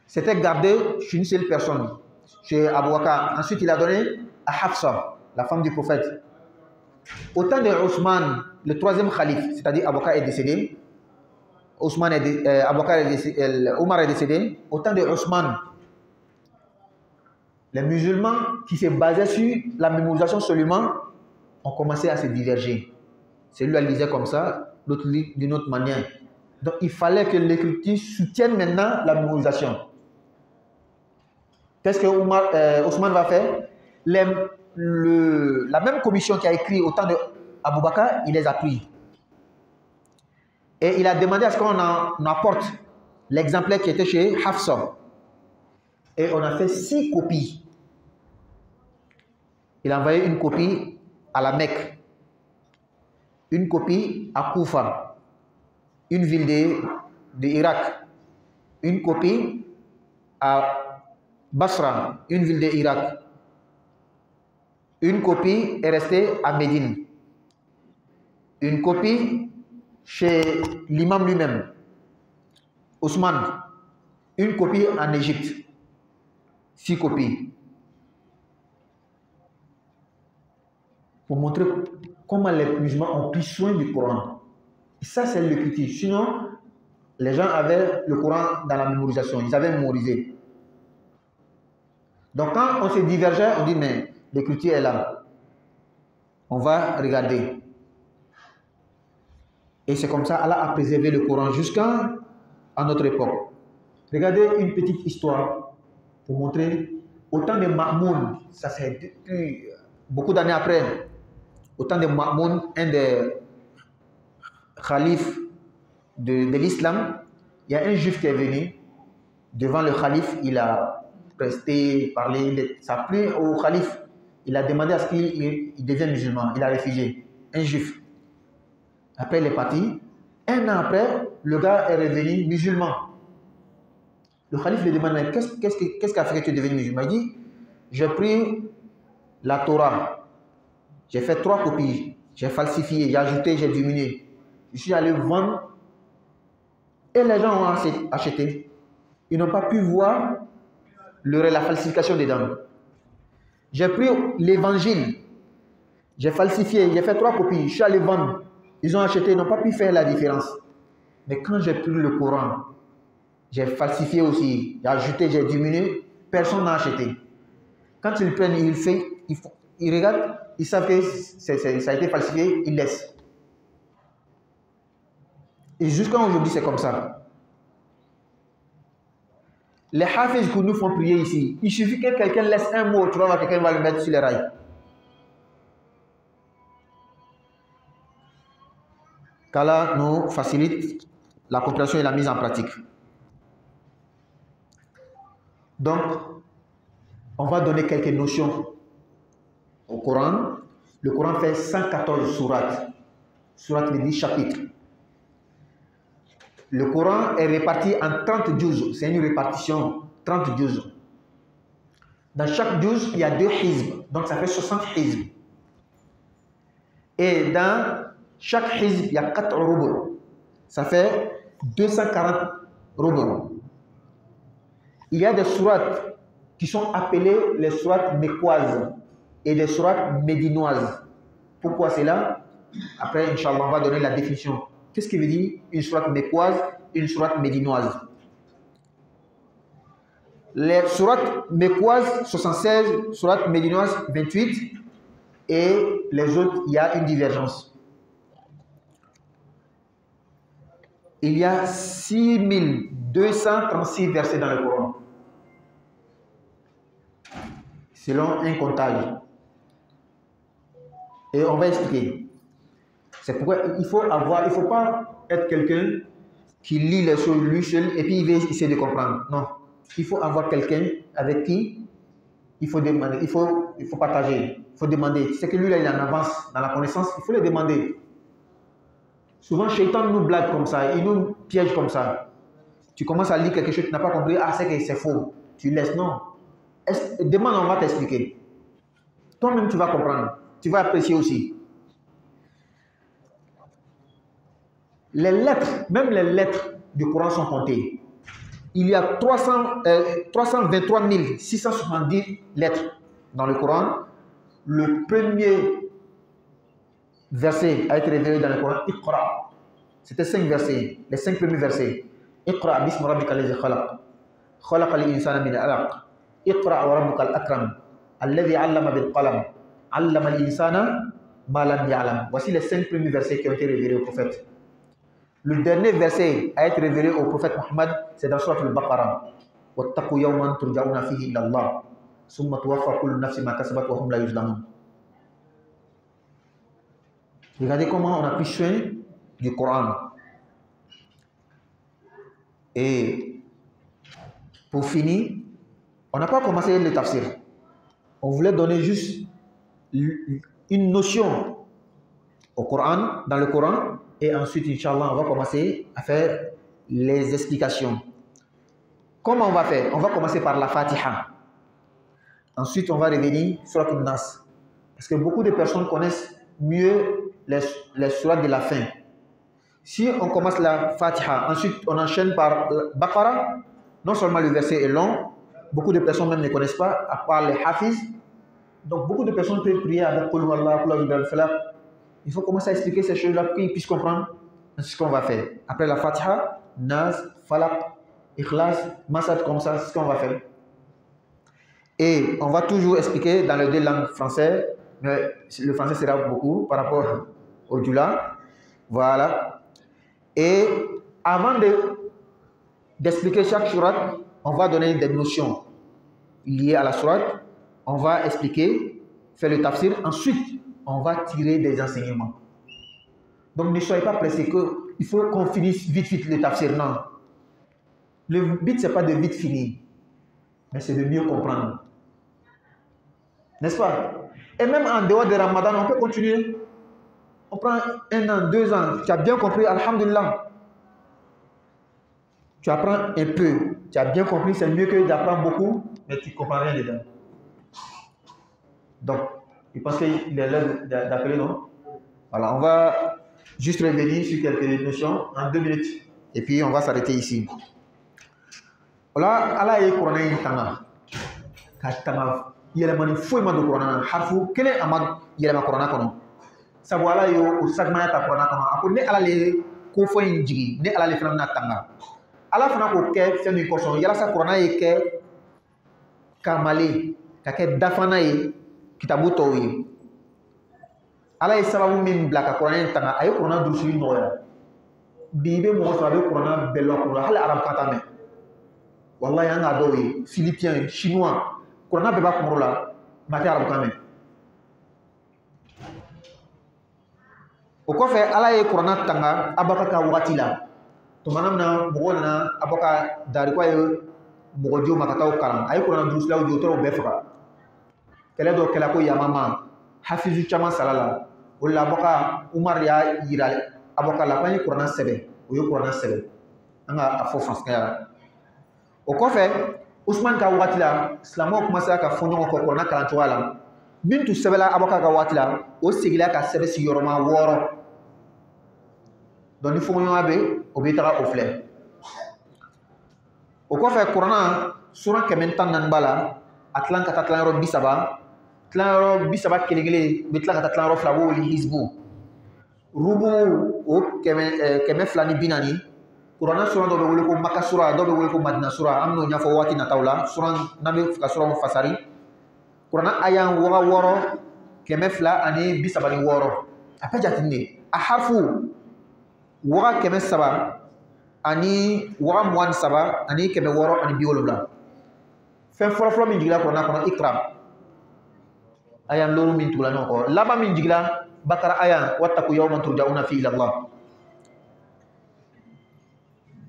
C'était gardé chez une seule personne, chez Abu Bakr. Ensuite, il a donné à Hafsa, la femme du prophète. Au temps de Ousmane, le troisième calife, c'est-à-dire Abu Bakr est décédé, Omar est décédé. Au temps de Ousmane, les musulmans qui se basaient sur la mémorisation seulement ont commencé à se diverger. Celui-là lisait comme ça, l'autre lit d'une autre manière. Donc il fallait que l'écriture soutienne maintenant la mémorisation. Qu'est-ce que Ousmane va faire? La même commission qui a écrit au temps d'Abu Bakr, il les a pris. Et il a demandé à ce qu'on en apporte l'exemplaire qui était chez Hafsa. Et on a fait 6 copies. Il a envoyé une copie à la Mecque, une copie à Koufa, une ville de Irak, une copie à Basra, une ville de Irak, une copie est restée à Médine, une copie chez l'imam lui-même, Ousmane, une copie en Égypte, 6 copies. Pour montrer comment les musulmans ont pris soin du Coran. Et ça, c'est l'écriture. Sinon, les gens avaient le Coran dans la mémorisation. Ils avaient mémorisé. Donc, quand on se divergeait, on dit, mais l'écriture est là. On va regarder. Et c'est comme ça, Allah a préservé le Coran jusqu'à notre époque. Regardez une petite histoire pour montrer. Au temps de Ma'moun, ça c'est depuis beaucoup d'années après, au temps de Ma'moun, un des khalifes de l'islam, il y a un juif qui est venu devant le calife, il a presté, parlé, ça a plu au calife, il a demandé à ce qu'il devienne musulman, il a réfugié, un juif. Après il est parti, un an après, le gars est revenu musulman. Le calife lui demande, mais qu'est-ce qui a fait que tu es devenu musulman? Il dit, j'ai pris la Torah, j'ai fait 3 copies, j'ai falsifié, j'ai ajouté, j'ai diminué. Je suis allé vendre et les gens ont acheté. Ils n'ont pas pu voir la falsification dedans. J'ai pris l'évangile, j'ai falsifié, j'ai fait 3 copies, je suis allé vendre. Ils ont acheté, ils n'ont pas pu faire la différence. Mais quand j'ai pris le Coran, j'ai falsifié aussi, j'ai ajouté, j'ai diminué, personne n'a acheté. Quand ils prennent, ils regardent, ils savent que ça a été falsifié, ils laissent. Et jusqu'à aujourd'hui, c'est comme ça. Les hafiz que nous font prier ici, il suffit que quelqu'un laisse un mot, tu vas voir quelqu'un va le mettre sur les rails. Qu'Allah nous facilite la compréhension et la mise en pratique. Donc, on va donner quelques notions au Coran. Le Coran fait 114 sourates. Sourates veut dire chapitres. Le Coran est réparti en 30 juz. C'est une répartition, 30 juz. Dans chaque juz, il y a 2 hizb. Donc, ça fait 60 hizb. Et dans chaque hizb, il y a 4 rubu. Ça fait 240 rubu. Il y a des sourates qui sont appelées les sourates mécoises et des sourates médinoises. Pourquoi c'est là? Après, Inch'Allah, on va donner la définition. Qu'est-ce qui veut dire une sourate mécoise et une sourate médinoise? Les sourates mécoises, 76, sourates médinoises, 28, et les autres, il y a une divergence. Il y a 6236 versets dans le Coran, selon un comptage. Et on va expliquer. C'est pourquoi il faut pas être quelqu'un qui lit les choses lui seul et puis il va essayer de comprendre. Non. Il faut avoir quelqu'un avec qui il faut demander, il faut partager, il faut demander. C'est que lui là, il est en avance dans la connaissance, il faut le demander. Souvent, Shaitan nous blague comme ça, il nous piège comme ça. Tu commences à lire quelque chose, tu n'as pas compris, ah, c'est que c'est faux. Tu laisses, non. Demande, on va t'expliquer. Toi-même, tu vas comprendre. Tu vas apprécier aussi. Les lettres, même les lettres du Coran sont comptées. Il y a 323 670 lettres dans le Coran. Le premier verset a été révélé dans le Coran, Iqra. C'était 5 versets, les 5 premiers versets. Iqra bismi rabbika allazi khalaq. Khalaqa al-insana min alaq. Iqra wa rabbuka al-akram. Alladhi 'allama bil qalam. 'Allama al-insana ma lam ya'lam. Voici les 5 premiers versets qui ont été révélés au prophète. Le dernier verset a été révélé au prophète Mohammed, c'est dans Sourate al-Baqarah. Wattaqu yawman turja'una fihi ila Allah. Summa tuwaffa kullu nafsin ma kasabat wa hum la yuzlamun. Regardez comment on a pris soin du Coran. Et pour finir, on n'a pas commencé le tafsir. On voulait donner juste une notion au Coran, dans le Coran, et ensuite, Inch'Allah, on va commencer à faire les explications. Comment on va faire? On va commencer par la Fatiha. Ensuite, on va revenir sur la Nas. Parce que beaucoup de personnes connaissent mieux les sourates de la fin. Si on commence la Fatiha, ensuite on enchaîne par Baqarah, non seulement le verset est long, beaucoup de personnes même ne connaissent pas, à part les Hafiz. Donc beaucoup de personnes peuvent prier avec Qul Huwallahu, Qul A'udhu Birabbil Falaq. Il faut commencer à expliquer ces choses-là pour qu'ils puissent comprendre ce qu'on va faire. Après la Fatiha, Nas, Falaq, Ikhlas, Masad, comme ça, c'est ce qu'on va faire. Et on va toujours expliquer dans les 2 langues françaises, mais le français sera beaucoup par rapport au Dula. Voilà. Et avant d'expliquer chaque sourate, on va donner des notions liées à la sourate. On va expliquer, faire le tafsir. Ensuite, on va tirer des enseignements. Donc ne soyez pas pressés qu'il faut qu'on finisse vite le tafsir. Non. Le but, ce n'est pas de vite finir, mais c'est de mieux comprendre. N'est-ce pas? Et même en dehors de Ramadan, on peut continuer. On prend 1 an, 2 ans. Tu as bien compris, alhamdulillah. Tu apprends un peu. Tu as bien compris, c'est mieux que d'apprendre beaucoup, mais tu ne comprends rien dedans. Donc, je pense qu'il est l'heure d'appeler, non? Voilà, on va juste revenir sur quelques notions en 2 minutes. Et puis, on va s'arrêter ici. Voilà, Allah est couronné tanga. Katanga, yelemani foi ma do couronné. Harfu, quel est amad yelema couronné kono? Sabu Allah yo sagma ta couronné kono. Ako ne Allah le ko foi njigi, ne Allah le fana na tanga. Allah fana ko ke femi koso, yala sa couronné ye ke kamale, ka ke dafana ye kitabu to ye. Allah ye sababu min bila ka couronné tanga, ayo couronné durusi noya. Bibe mo so abe couronné belo couronné, hal arab kata me. Wallahi an ka dɔw ye philippien chinois kuranna bɛɛ b'a kunkolo la ma tɛ arabukan mɛn o kɔfɛ ala ye kuranna tanga abaka ka wagati la tumana min na mɔgɔw nana abaka darikwa ye mɔgɔ jo ma ka taa kalan a ye kuranna durusilaw jo o tɔrɔ bɛɛ faga kɛlɛ dɔ kɛla ko yamama hafizu caman sala la o la abaka umar y'a yira abaka la k'an ye kuranna sɛbɛn o ye kuranna sɛbɛn an ka a fɔ fasikɛya la o kɔfɛ Usman ka waati la silamɛw commencé ka fɔ ɲɔgɔn kɔ kuranna kalan cogoya la min tun sɛbɛnla Abubakar ka waati la o segila ka sɛbɛn sigiyɔrɔma 6 donc ni fɔɲɔgɔnya bɛ o bɛ taga o filɛ o kɔfɛ kuranna sura 114 b'a la a tilan ka taa tilayɔrɔ 30 tilayɔrɔ 30 kelen-kelen bɛ tila ka taa tilayɔrɔ 2 b'o wele hizbu rubu o 240 kuranna sura dɔ bɛ wele ko Maka sura dɔ bɛ wele ko Madina sura an bɛn'o ɲɛfɔ waati nataw la sura n'an bɛ ka sura fasari kuranna aya 6 236 a bɛɛ jatini de a harfu 300 ani 23 ani 670 fɛn fɔlɔfɔlɔ min jigila kuranna kɔnɔ ikra aya 7 min tugula ɲɔgɔn kɔ laban min jigila Bakara aya wattaqu yawman turja'una fihi ila Allah.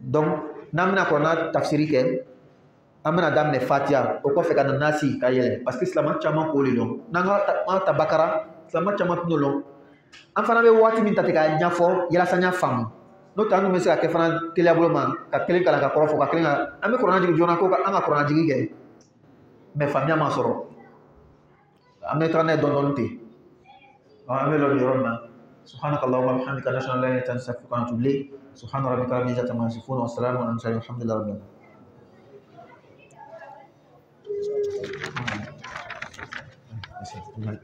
Donc n'an bɛna kuranna tafsiri kɛ an bɛna daminɛ Fatiha o kɔfɛ ka na Nasi ka yɛlɛ parce que silamɛ caman k'o de dɔn n'an ka ta Bakara silamɛ caman tɛn'o dɔn an fana bɛ waati min ta ten k'a ɲɛfɔ yalasa n y'a faamu n'o tɛ an tun bɛ se ka kɛ fana teliya bolo ma ka kelen kalan ka kɔrɔ fɔ ka kelen ka an bɛ kuranna jigin joona ko an ka kuranna jigi kɛ mais faamuya ma sɔrɔ an bɛ taga n'a ye dɔɔnin-dɔɔnin ten an bɛ lɔ nin yɔrɔ in na سبحانك اللهم وبحمدك نشهد ان لا اله الا انت نستغفرك ونتوب اليك سبحان ربك رب العزه عما يصفون والسلام على المرسلين والحمد لله رب العالمين